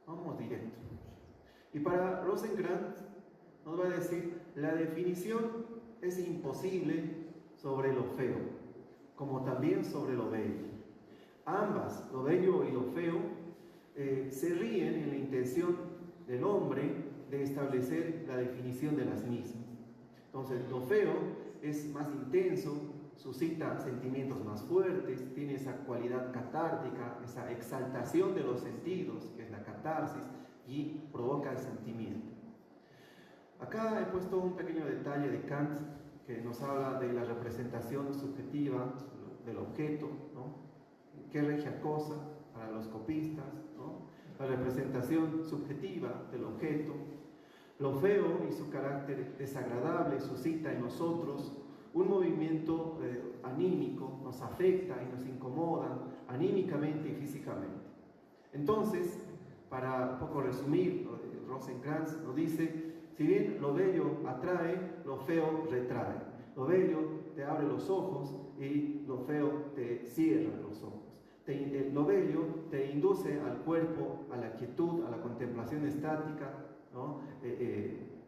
Vamos directo. Y para Rosenkrantz nos va a decir: la definición es imposible sobre lo feo, como también sobre lo bello. Ambas, lo bello y lo feo, se ríen en la intención del hombre de establecer la definición de las mismas. Entonces, lo feo es más intenso, suscita sentimientos más fuertes, tiene esa cualidad catártica, esa exaltación de los sentidos, que es la catarsis, y provoca el sentimiento. Acá he puesto un pequeño detalle de Kant que nos habla de la representación subjetiva del objeto, ¿no?, qué regia cosa para los copistas, ¿no?, la representación subjetiva del objeto. Lo feo y su carácter desagradable suscita en nosotros un movimiento anímico, nos afecta y nos incomoda anímicamente y físicamente. Entonces, para un poco resumir, Rosenkrantz nos dice: si bien lo bello atrae, lo feo retrae. Lo bello te abre los ojos y lo feo te cierra los ojos. Lo bello te induce al cuerpo, a la quietud, a la contemplación estática, ¿no?,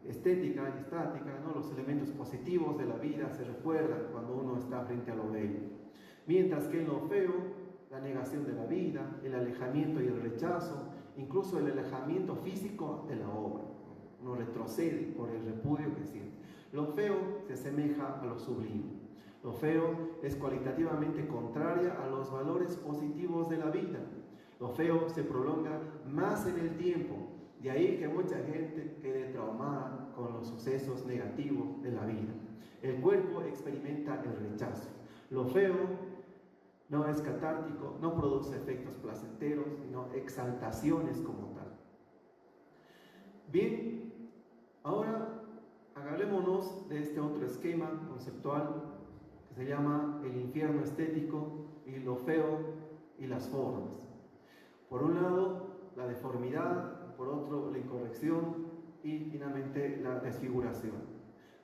estética y estática, ¿no? Los elementos positivos de la vida se recuerdan cuando uno está frente a lo bello. Mientras que en lo feo, la negación de la vida, el alejamiento y el rechazo, incluso el alejamiento físico de la obra. Uno retrocede por el repudio que siente. Lo feo se asemeja a lo sublime. Lo feo es cualitativamente contraria a los valores positivos de la vida. Lo feo se prolonga más en el tiempo. De ahí que mucha gente quede traumada con los sucesos negativos de la vida. El cuerpo experimenta el rechazo. Lo feo no es catártico, no produce efectos placenteros, sino exaltaciones como tal. Bien, ahora agarrémonos de este otro esquema conceptual que se llama el infierno estético y lo feo y las formas. Por un lado, la deformidad, por otro, la incorrección y finalmente la desfiguración.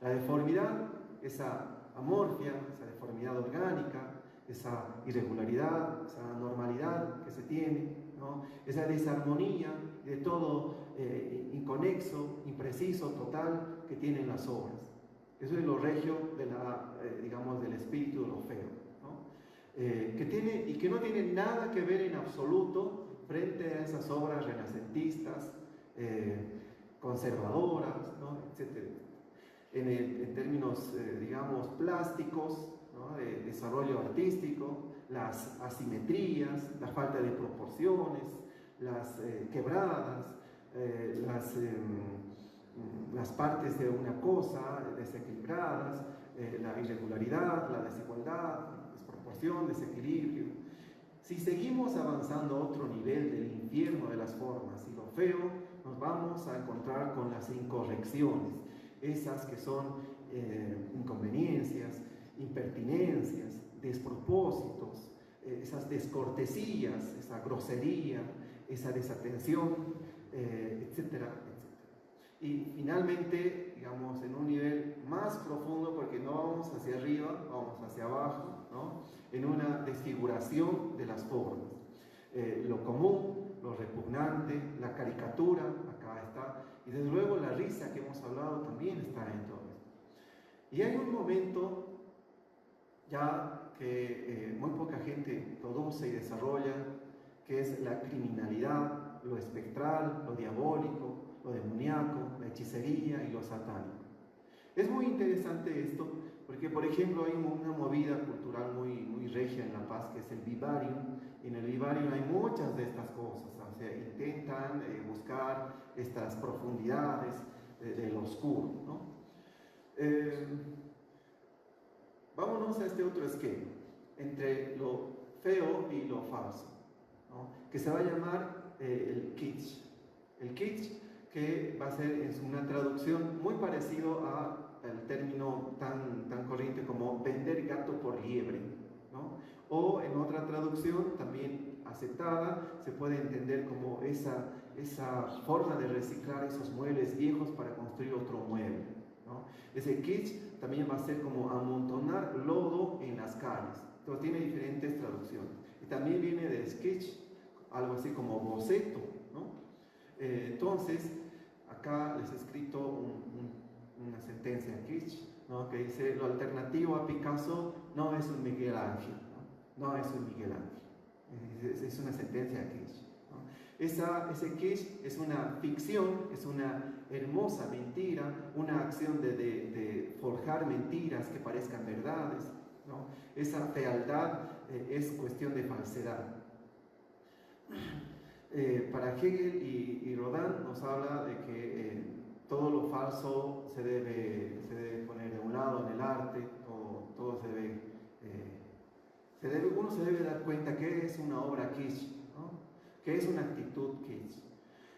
La deformidad, esa amorfia, esa deformidad orgánica, esa irregularidad, esa anormalidad que se tiene, ¿no? Esa desarmonía de todo inconexo, impreciso, total que tienen las obras. Eso es lo regio de digamos, del espíritu de lo feo, ¿no? Que no tiene nada que ver en absoluto frente a esas obras renacentistas, conservadoras, ¿no? Etc. En términos, digamos, plásticos, ¿no? De desarrollo artístico, las asimetrías, la falta de proporciones, las quebradas, las partes de una cosa desequilibradas, la irregularidad, la desigualdad, desproporción, desequilibrio. Si seguimos avanzando a otro nivel del infierno de las formas y lo feo, nos vamos a encontrar con las incorrecciones, esas que son inconveniencias, impertinencias, despropósitos, esas descortesías, esa grosería, esa desatención, etcétera, etcétera. Y finalmente, digamos, en un nivel más profundo, porque no vamos hacia arriba, vamos hacia abajo, ¿no? En una desfiguración de las formas. Lo común, lo repugnante, la caricatura, acá está, y desde luego la risa que hemos hablado también está en todo esto. Y hay un momento ya que muy poca gente produce y desarrolla, que es la criminalidad, lo espectral, lo diabólico, lo demoníaco, la hechicería y lo satánico. Es muy interesante esto, porque por ejemplo hay una movida cultural muy regia en La Paz, que es el vivarium. En el vivarium hay muchas de estas cosas, o sea, intentan buscar estas profundidades del oscuro, ¿no? Vámonos a este otro esquema, entre lo feo y lo falso, ¿no? Que se va a llamar el kitsch. El kitsch, que va a ser en una traducción muy parecido al término tan corriente como vender gato por liebre, ¿no? O en otra traducción también aceptada se puede entender como esa forma de reciclar esos muebles viejos para construir otro mueble, ¿no? Ese kitsch también va a ser como amontonar lodo en las calles. Entonces tiene diferentes traducciones. Y también viene de sketch, algo así como boceto, ¿no? Entonces, acá les he escrito una sentencia kitsch, ¿no? Que dice: lo alternativo a Picasso no es un Miguel Ángel, no es un Miguel Ángel. Es una sentencia kitsch, ¿no? Ese kitsch es una ficción, es una hermosa mentira, una acción de forjar mentiras que parezcan verdades, ¿no? Esa fealdad es cuestión de falsedad. Para Hegel y Rodin nos habla de que todo lo falso se debe poner de un lado en el arte, todo uno se debe dar cuenta que es una obra kitsch, ¿no? Que es una actitud kitsch.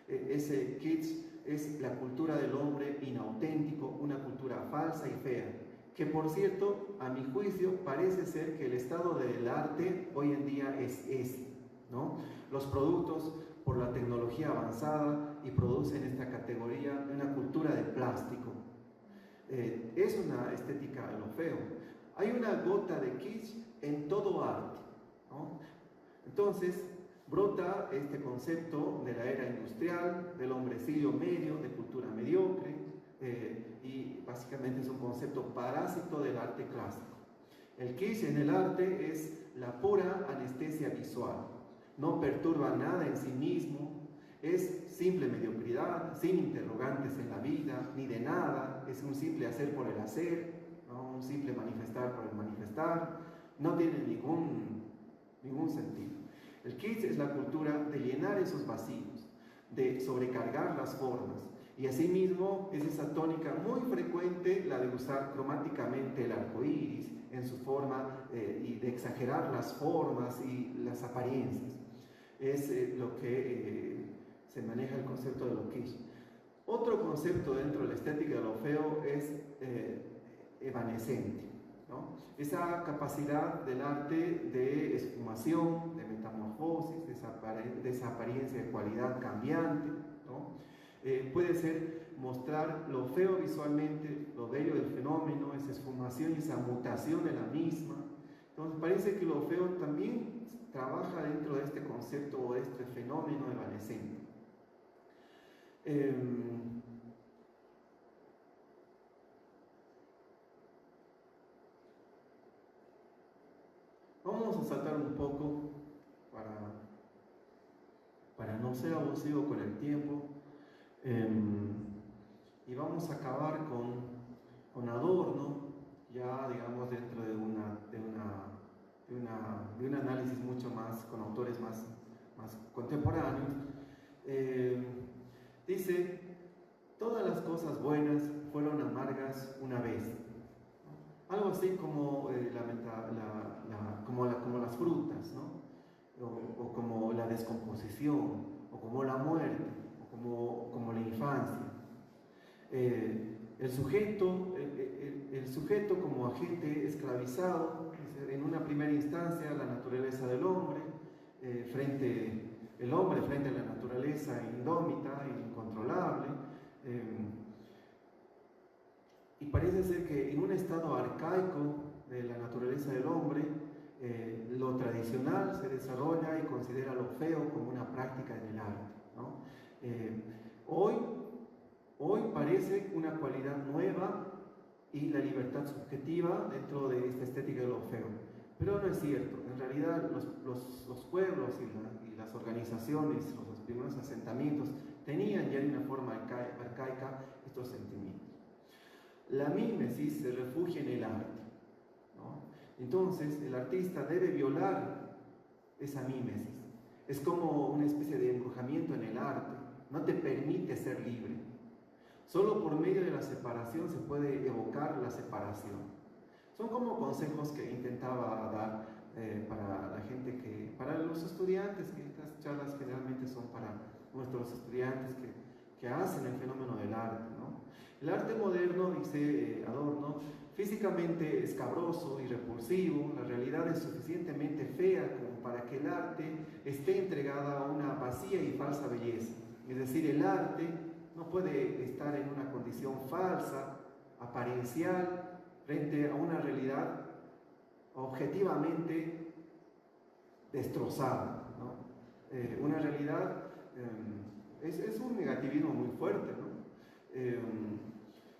Ese kitsch es la cultura del hombre inauténtico, una cultura falsa y fea, que por cierto, a mi juicio, parece ser que el estado del arte hoy en día es ese, ¿no? Los productos por la tecnología avanzada y producen esta categoría de una cultura de plástico. Es una estética de lo feo. Hay una gota de kitsch en todo arte, ¿no? Entonces brota este concepto de la era industrial, del hombrecillo medio, de cultura mediocre, y básicamente es un concepto parásito del arte clásico. El kitsch en el arte es la pura anestesia visual, no perturba nada en sí mismo, es simple mediocridad, sin interrogantes en la vida, ni de nada, es un simple hacer por el hacer, ¿no? Un simple manifestar por el manifestar, no tiene ningún sentido. El kitsch es la cultura de llenar esos vacíos, de sobrecargar las formas, y asimismo es esa tónica muy frecuente la de usar cromáticamente el arco iris en su forma y de exagerar las formas y las apariencias. Es lo que se maneja el concepto de lo kitsch. Otro concepto dentro de la estética de lo feo es evanescente, ¿no? Esa capacidad del arte de esfumación, de metamorfosis, de esa apariencia de cualidad cambiante, ¿no? Puede ser mostrar lo feo visualmente, lo bello del fenómeno, esa esfumación y esa mutación de la misma. Entonces parece que lo feo también trabaja dentro de este concepto o de este fenómeno evanescente. Vamos a saltar un poco para no ser abusivo con el tiempo, y vamos a acabar con Adorno, ya digamos dentro de un análisis mucho más con autores más contemporáneos. Dice: todas las cosas buenas fueron amargas una vez. Algo así como, como las frutas, ¿no? O como la descomposición, o como la muerte, o como la infancia. El sujeto como agente esclavizado, en una primera instancia, la naturaleza del hombre, frente a la naturaleza indómita e incontrolable, y parece ser que en un estado arcaico de la naturaleza del hombre, lo tradicional se desarrolla y considera lo feo como una práctica en el arte, ¿no? Hoy parece una cualidad nueva y la libertad subjetiva dentro de esta estética de lo feo, pero no es cierto. En realidad los pueblos y las organizaciones, los primeros asentamientos tenían ya de una forma arcaica estos sentimientos. La mímesis se refugia en el arte, ¿no? Entonces el artista debe violar esa mímesis. Es como una especie de embrujamiento en el arte, no te permite ser libre. Solo por medio de la separación se puede evocar la separación. Son como consejos que intentaba dar para la gente, para los estudiantes, que estas charlas generalmente son para nuestros estudiantes que hacen el fenómeno del arte, ¿no? El arte moderno, dice Adorno, físicamente escabroso y repulsivo, la realidad es suficientemente fea como para que el arte esté entregada a una vacía y falsa belleza. Es decir, el arte no puede estar en una condición falsa, apariencial, frente a una realidad objetivamente destrozada, ¿no? Una realidad, es un negativismo muy fuerte, ¿no?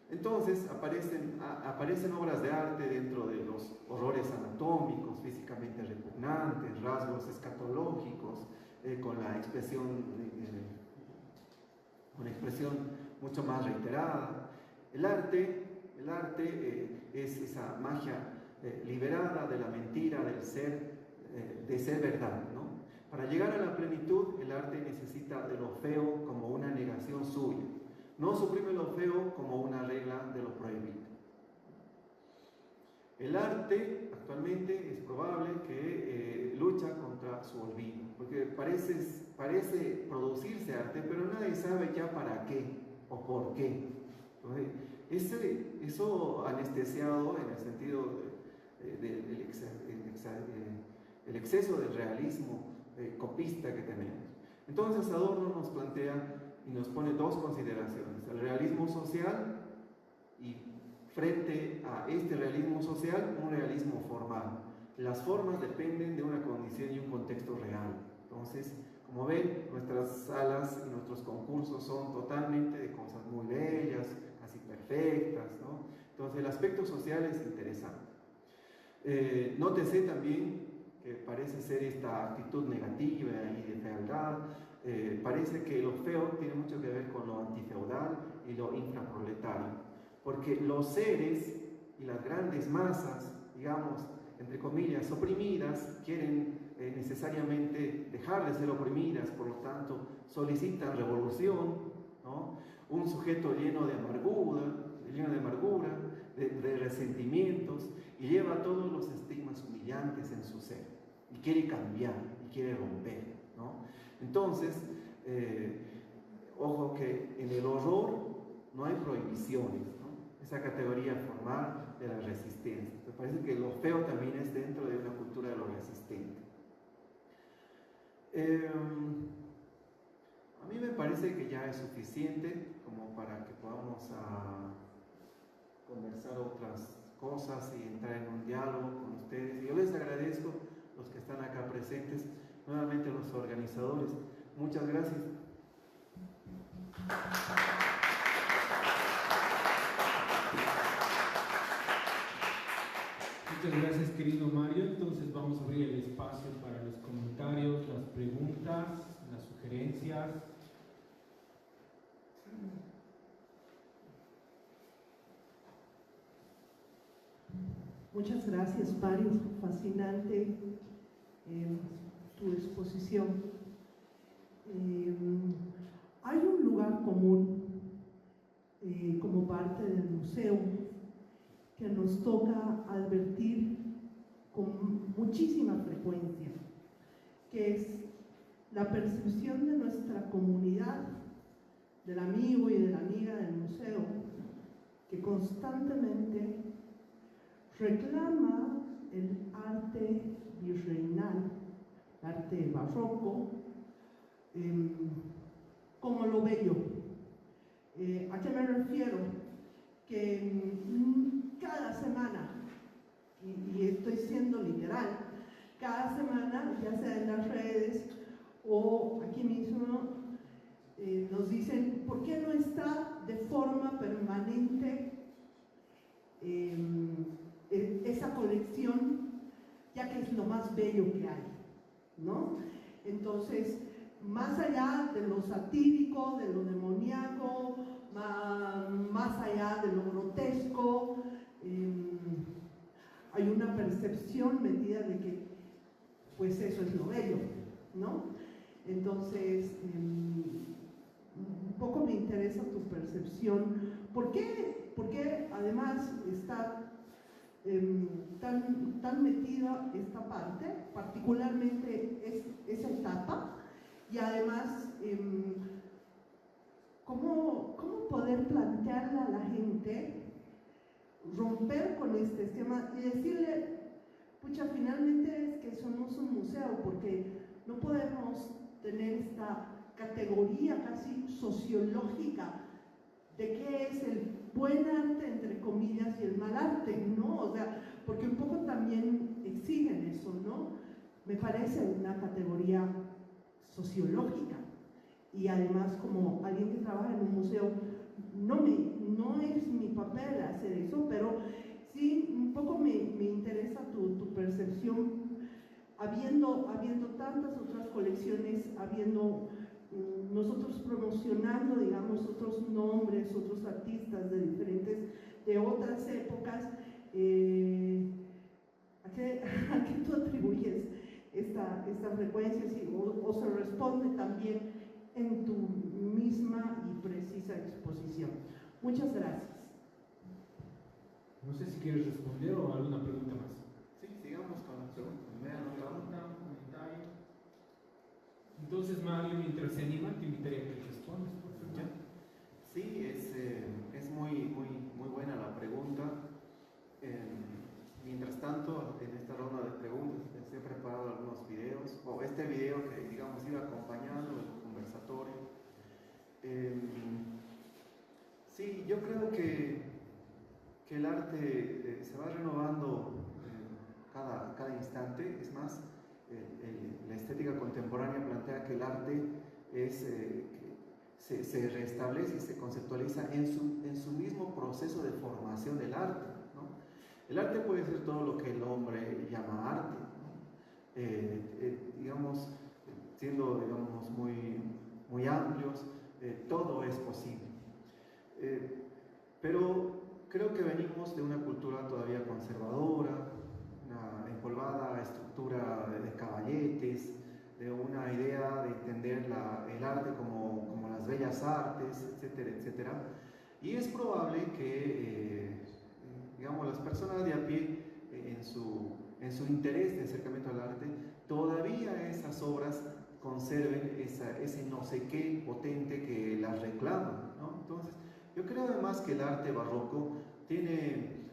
Entonces aparecen obras de arte dentro de los horrores anatómicos, físicamente repugnantes, rasgos escatológicos, con una expresión mucho más reiterada. El arte es esa magia liberada de la mentira del ser, de ser verdad, ¿no? Para llegar a la plenitud, el arte necesita de lo feo como una negación suya. No suprime lo feo como una regla de lo prohibido. El arte actualmente es probable que lucha contra su olvido, porque parece producirse arte, pero nadie sabe ya para qué o por qué. Eso anestesiado en el sentido del exceso del realismo copista que tenemos. Entonces Adorno nos plantea y nos pone dos consideraciones: el realismo social, y frente a este realismo social, un realismo formal. Las formas dependen de una condición y un contexto real. Entonces, como ven, nuestras salas y nuestros concursos son totalmente de cosas muy bellas, casi perfectas, perfectas, ¿no? Entonces el aspecto social es interesante. Nótese también que parece ser esta actitud negativa y de fealdad, parece que lo feo tiene mucho que ver con lo antifeudal y lo infraproletario, porque los seres y las grandes masas, digamos, entre comillas, oprimidas, quieren necesariamente dejar de ser oprimidas, por lo tanto solicitan revolución, ¿no? Un sujeto lleno de amargura, de resentimientos, y lleva todos los estigmas humillantes en su ser, y quiere cambiar, y quiere romper, ¿no? Entonces, ojo que en el horror no hay prohibiciones, ¿no? Esa categoría formal de la resistencia. Me parece que lo feo también es dentro de una cultura de lo resistente. A mí me parece que ya es suficiente como para que podamos conversar otras cosas y entrar en un diálogo con ustedes. Yo les agradezco los que están acá presentes, nuevamente los organizadores. Muchas gracias. Muchas gracias, querido Mario. Entonces vamos a abrir el espacio para los comentarios, las preguntas, las sugerencias. Muchas gracias, Mario. Fascinante tu exposición. Hay un lugar común como parte del museo que nos toca advertir con muchísima frecuencia, que es la percepción de nuestra comunidad, del amigo y de la amiga del museo, que constantemente reclama el arte virreinal, el arte barroco, como lo bello. ¿A qué me refiero? Que cada semana, y estoy siendo literal, cada semana, ya sea en las redes o aquí mismo, nos dicen, ¿por qué no está de forma permanente esa colección, ya que es lo más bello que hay, ¿no? Entonces, más allá de lo satírico, de lo demoníaco, más allá de lo grotesco, hay una percepción metida de que, pues eso es lo bello, ¿no? Entonces, un poco me interesa tu percepción. ¿Por qué además está tan metida esta parte, particularmente esa etapa? Y además, ¿cómo poder plantearle a la gente, romper con este esquema y decirle, pucha, finalmente es que somos un museo, porque no podemos tener esta categoría casi sociológica de qué es el buen arte, entre comillas, y el mal arte, ¿no? O sea, porque un poco también exigen eso, ¿no? Me parece una categoría sociológica, y además, como alguien que trabaja en un museo, no es mi papel hacer eso, pero sí un poco me interesa tu percepción, habiendo tantas otras colecciones, habiendo nosotros promocionando, digamos, otros nombres, otros artistas de otras épocas. ¿A qué tú atribuyes esta frecuencia? O se responde también en tu misma y precisa exposición. Muchas gracias. No sé si quieres responder o alguna pregunta más. Sí, sigamos con la pregunta. Un comentario. Entonces, Mario, mientras se anima, te invitaría a que respondas, por favor. Sí, es muy buena la pregunta. Mientras tanto, en esta ronda de preguntas, les he preparado algunos videos, o este video que, digamos, iba acompañando el conversatorio. Sí, yo creo que el arte se va renovando cada instante. Es más, la estética contemporánea plantea que el arte se restablece y se conceptualiza en su mismo proceso de formación del arte, ¿no? El arte puede ser todo lo que el hombre llama arte, ¿no? Digamos, siendo digamos, muy amplios, todo es posible. Pero creo que venimos de una cultura todavía conservadora, una empolvada estructura de caballetes, de una idea de entender el arte como las bellas artes, etcétera, etcétera. Y es probable que, digamos, las personas de a pie, en su interés de acercamiento al arte, todavía esas obras conserven ese no sé qué potente que las reclama, ¿no? Entonces, yo creo además que el arte barroco tiene,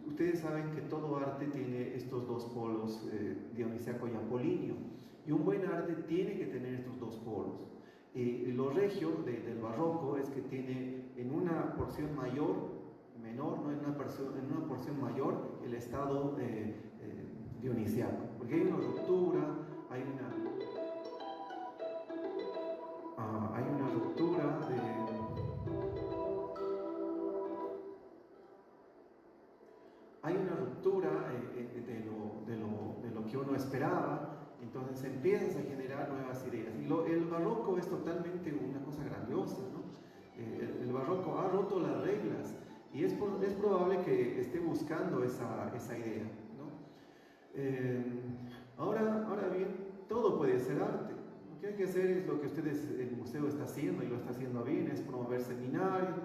ustedes saben que todo arte tiene estos dos polos, dionisíaco y apolíneo, y un buen arte tiene que tener estos dos polos. Lo regio del barroco es que tiene en una porción menor, no en una porción mayor, el estado dionisíaco, porque hay una ruptura, hay una ruptura de lo que uno esperaba. Entonces empiezas a generar nuevas ideas. Y el barroco es totalmente una cosa grandiosa, ¿no? El barroco ha roto las reglas y es probable que esté buscando esa idea, ¿no? Ahora bien, todo puede ser arte. Lo que hay que hacer es lo que el museo está haciendo, y lo está haciendo bien, es promover seminarios,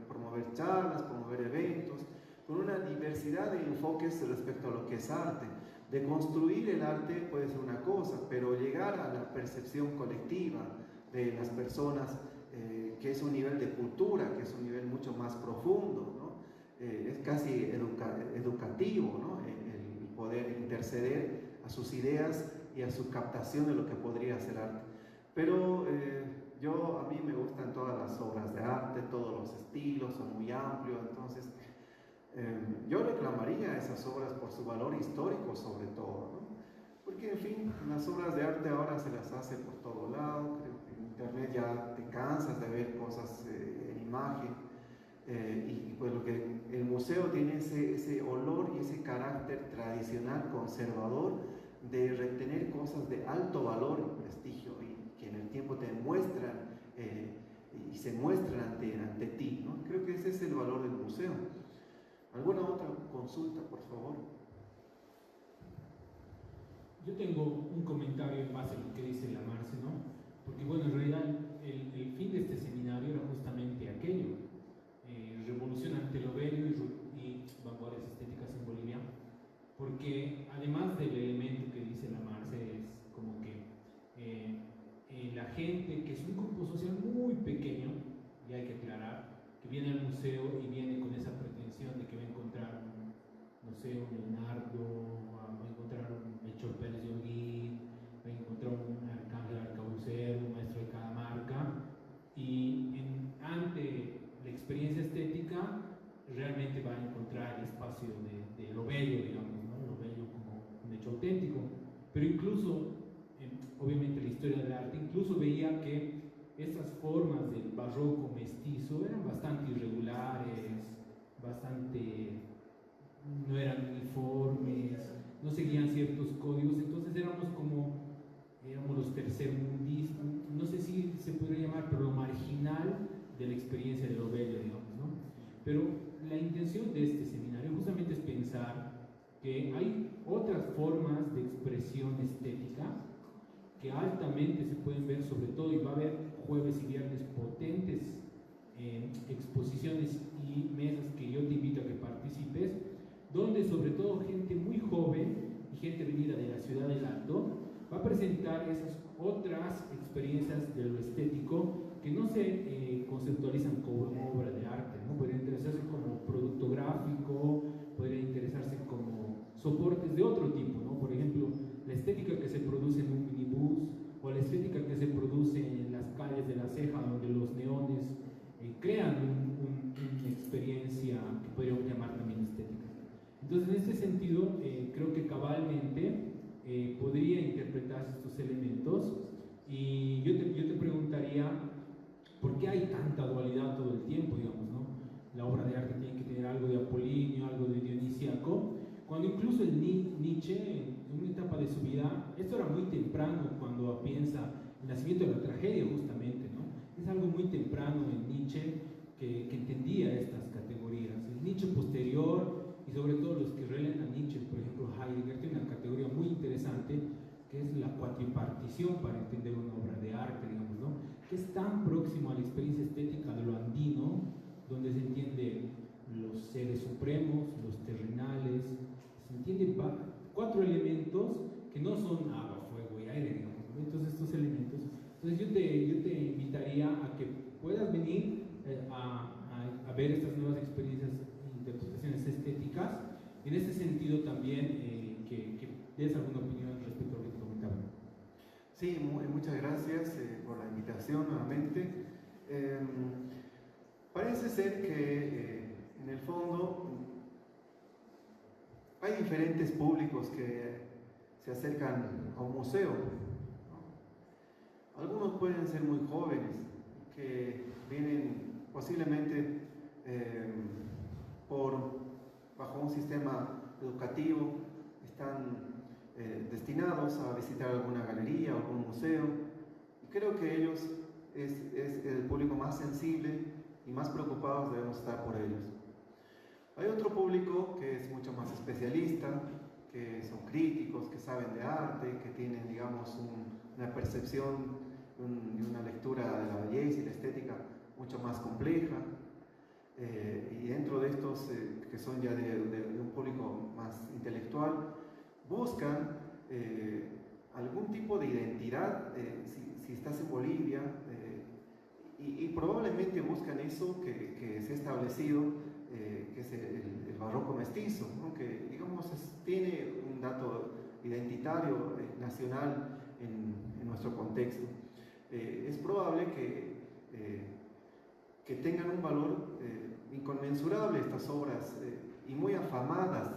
promover charlas, promover eventos, con una diversidad de enfoques respecto a lo que es arte. De construir el arte puede ser una cosa, pero llegar a la percepción colectiva de las personas, que es un nivel de cultura, que es un nivel mucho más profundo, ¿no? Es casi educativo, ¿no? El poder interceder a sus ideas y a su captación de lo que podría ser arte. Pero a mí me gustan todas las obras de arte, todos los estilos, son muy amplios, entonces yo reclamaría esas obras por su valor histórico sobre todo, ¿no? Porque en fin, las obras de arte ahora se las hace por todo lado, creo que en internet ya te cansas de ver cosas en imagen, y pues lo que el museo tiene ese olor y ese carácter tradicional, conservador, de retener cosas de alto valor y prestigio, y que en el tiempo te muestran y se muestran ante ti, ¿no? Creo que ese es el valor del museo. ¿Alguna otra consulta, por favor? Yo tengo un comentario en base a lo que dice la Marce, ¿no? Porque bueno, en realidad el fin de este seminario era justamente aquello, revolución ante lo bello y vanguardias estéticas en Bolivia, porque además del elemento que dice la Marce, es como que la gente, que es un grupo social muy pequeño, y hay que aclarar, que viene al museo y viene con esa pretensión de que va a encontrar no sé, un Leonardo, va a encontrar un Melchor Pérez de Holguín, va a encontrar un Arcángel Arcabucero, un maestro de cada marca, y ante la experiencia estética realmente va a encontrar el espacio de lo bello, digamos, ¿no? Lo bello como un hecho auténtico. Pero incluso, obviamente la historia del arte, incluso veía que estas formas del barroco mestizo eran bastante irregulares, no eran uniformes, no seguían ciertos códigos, entonces éramos los tercermundistas, no sé si se podría llamar, pero lo marginal de la experiencia de lo bello, digamos, ¿no? Pero la intención de este seminario justamente es pensar que hay otras formas de expresión estética que altamente se pueden ver, sobre todo, y va a haber jueves y viernes potentes exposiciones y mesas que yo te invito a que participes, donde sobre todo gente muy joven y gente venida de la ciudad del Alto va a presentar esas otras experiencias de lo estético que no se conceptualizan como obra de arte, ¿no? Podría interesarse como producto gráfico, podría interesarse como soportes de otro tipo, ¿no? Por ejemplo, la estética que se produce en un minibús, o la estética que se produce en las calles de La Ceja, donde los neones crean una experiencia que podríamos llamar también estética. Entonces, en este sentido, creo que cabalmente podría interpretarse estos elementos, y yo te preguntaría, ¿por qué hay tanta dualidad todo el tiempo, digamos, ¿no? La obra de arte tiene que tener algo de Apolinio, algo de Dionisíaco, cuando incluso el Nietzsche, en una etapa de su vida, esto era muy temprano cuando piensa el nacimiento de la tragedia justamente, ¿no? Es algo muy temprano en Nietzsche que entendía estas categorías. El Nietzsche posterior, y sobre todo los que relean a Nietzsche, por ejemplo Heidegger, tiene una categoría muy interesante que es la cuatripartición para entender una obra de arte, digamos, ¿no? Que es tan próximo a la experiencia estética de lo andino, donde se entiende los seres supremos, los terrenales, se entienden 4 elementos que no son agua, fuego y aire, digamos, ¿no? Entonces estos elementos, entonces yo te invitaría a que puedas venir a ver estas nuevas experiencias e interpretaciones estéticas, y en este sentido también que des alguna opinión respecto a lo que te comentaba. Sí, muchas gracias por la invitación nuevamente. Parece ser que en el fondo hay diferentes públicos que se acercan a un museo, ¿no? Algunos pueden ser muy jóvenes, que vienen posiblemente bajo un sistema educativo, están destinados a visitar alguna galería o algún museo, y creo que ellos es el público más sensible y más preocupados debemos estar por ellos. Hay otro público que es mucho más especialista, que son críticos, que saben de arte, que tienen, digamos, una percepción y una lectura de la belleza y la estética mucho más compleja, y dentro de estos que son ya de un público más intelectual, buscan algún tipo de identidad, si estás en Bolivia, y probablemente buscan eso que se ha establecido, que es el barroco mestizo, ¿no? Que digamos tiene un dato identitario nacional en nuestro contexto. Es probable que tengan un valor inconmensurable estas obras, y muy afamadas,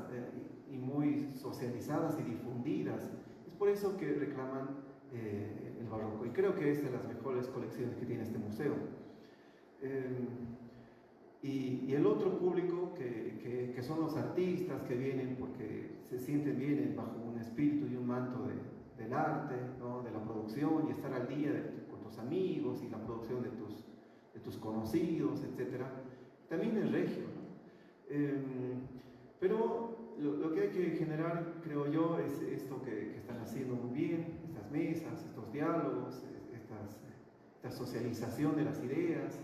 y muy socializadas y difundidas. Es por eso que reclaman el barroco, y creo que es de las mejores colecciones que tiene este museo. Y el otro público que son los artistas que vienen porque se sienten bien bajo un espíritu y un manto del arte, ¿no? De la producción, y estar al día con tus amigos y la producción de tus conocidos, etc. También es regio, ¿no? Pero lo que hay que generar, creo yo, es esto que están haciendo muy bien, estas mesas, estos diálogos, esta socialización de las ideas.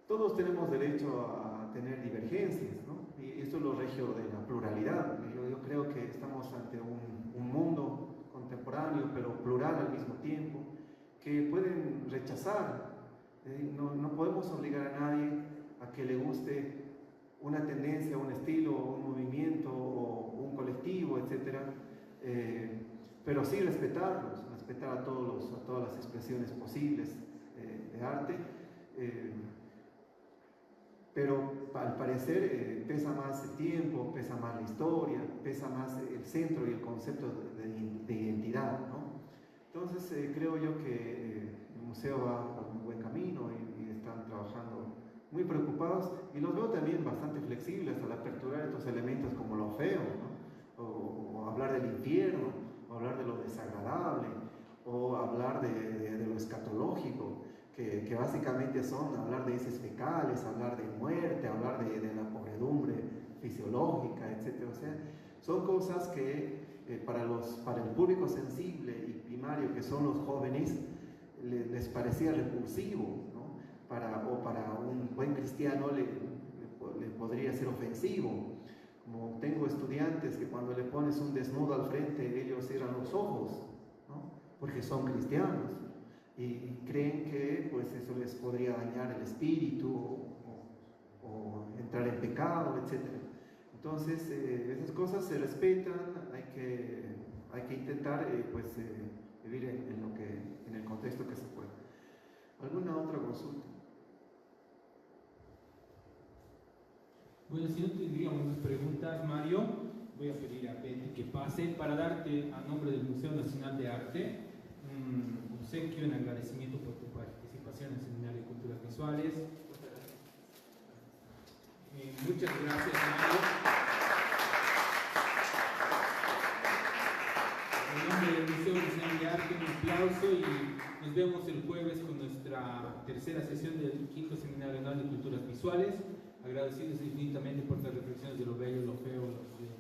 Todos tenemos derecho a tener divergencias, ¿no? Y esto es lo regio de la pluralidad. Yo creo que estamos ante un mundo contemporáneo, pero plural al mismo tiempo, que pueden rechazar. No podemos obligar a nadie a que le guste una tendencia, un estilo, un movimiento o un colectivo, etc. Pero sí respetar a todas las expresiones posibles de arte. Pero al parecer pesa más el tiempo, pesa más la historia, pesa más el centro y el concepto de identidad, ¿no? Entonces creo yo que el museo va por un buen camino y están trabajando muy preocupados, y los veo también bastante flexibles al aperturar estos elementos como lo feo, ¿no? O hablar del infierno, o hablar de lo desagradable, o hablar de lo escatológico, que básicamente son hablar de heces fecales, hablar de muerte, hablar de la podredumbre fisiológica, etc. O sea, son cosas que para el público sensible y primario, que son los jóvenes, les parecía repulsivo, ¿no? O para un buen cristiano le podría ser ofensivo. Como tengo estudiantes que cuando le pones un desnudo al frente, ellos cierran los ojos, ¿no? Porque son cristianos y creen que pues eso les podría dañar el espíritu o entrar en pecado, etc. Entonces esas cosas se respetan, hay que intentar vivir en el contexto que se pueda. ¿Alguna otra consulta? Bueno, si no tendríamos más preguntas, Mario, voy a pedir a Betty que pase para darte, a nombre del Museo Nacional de Arte, un obsequio en agradecimiento por tu participación en el Seminario de Culturas Visuales. Muchas gracias, Mario. En nombre del Museo Nacional de Arte, un aplauso y nos vemos el jueves con nuestra tercera sesión del quinto Seminario Anual de Culturas Visuales. Agradecidos infinitamente por las reflexiones de lo bello, lo feo, lo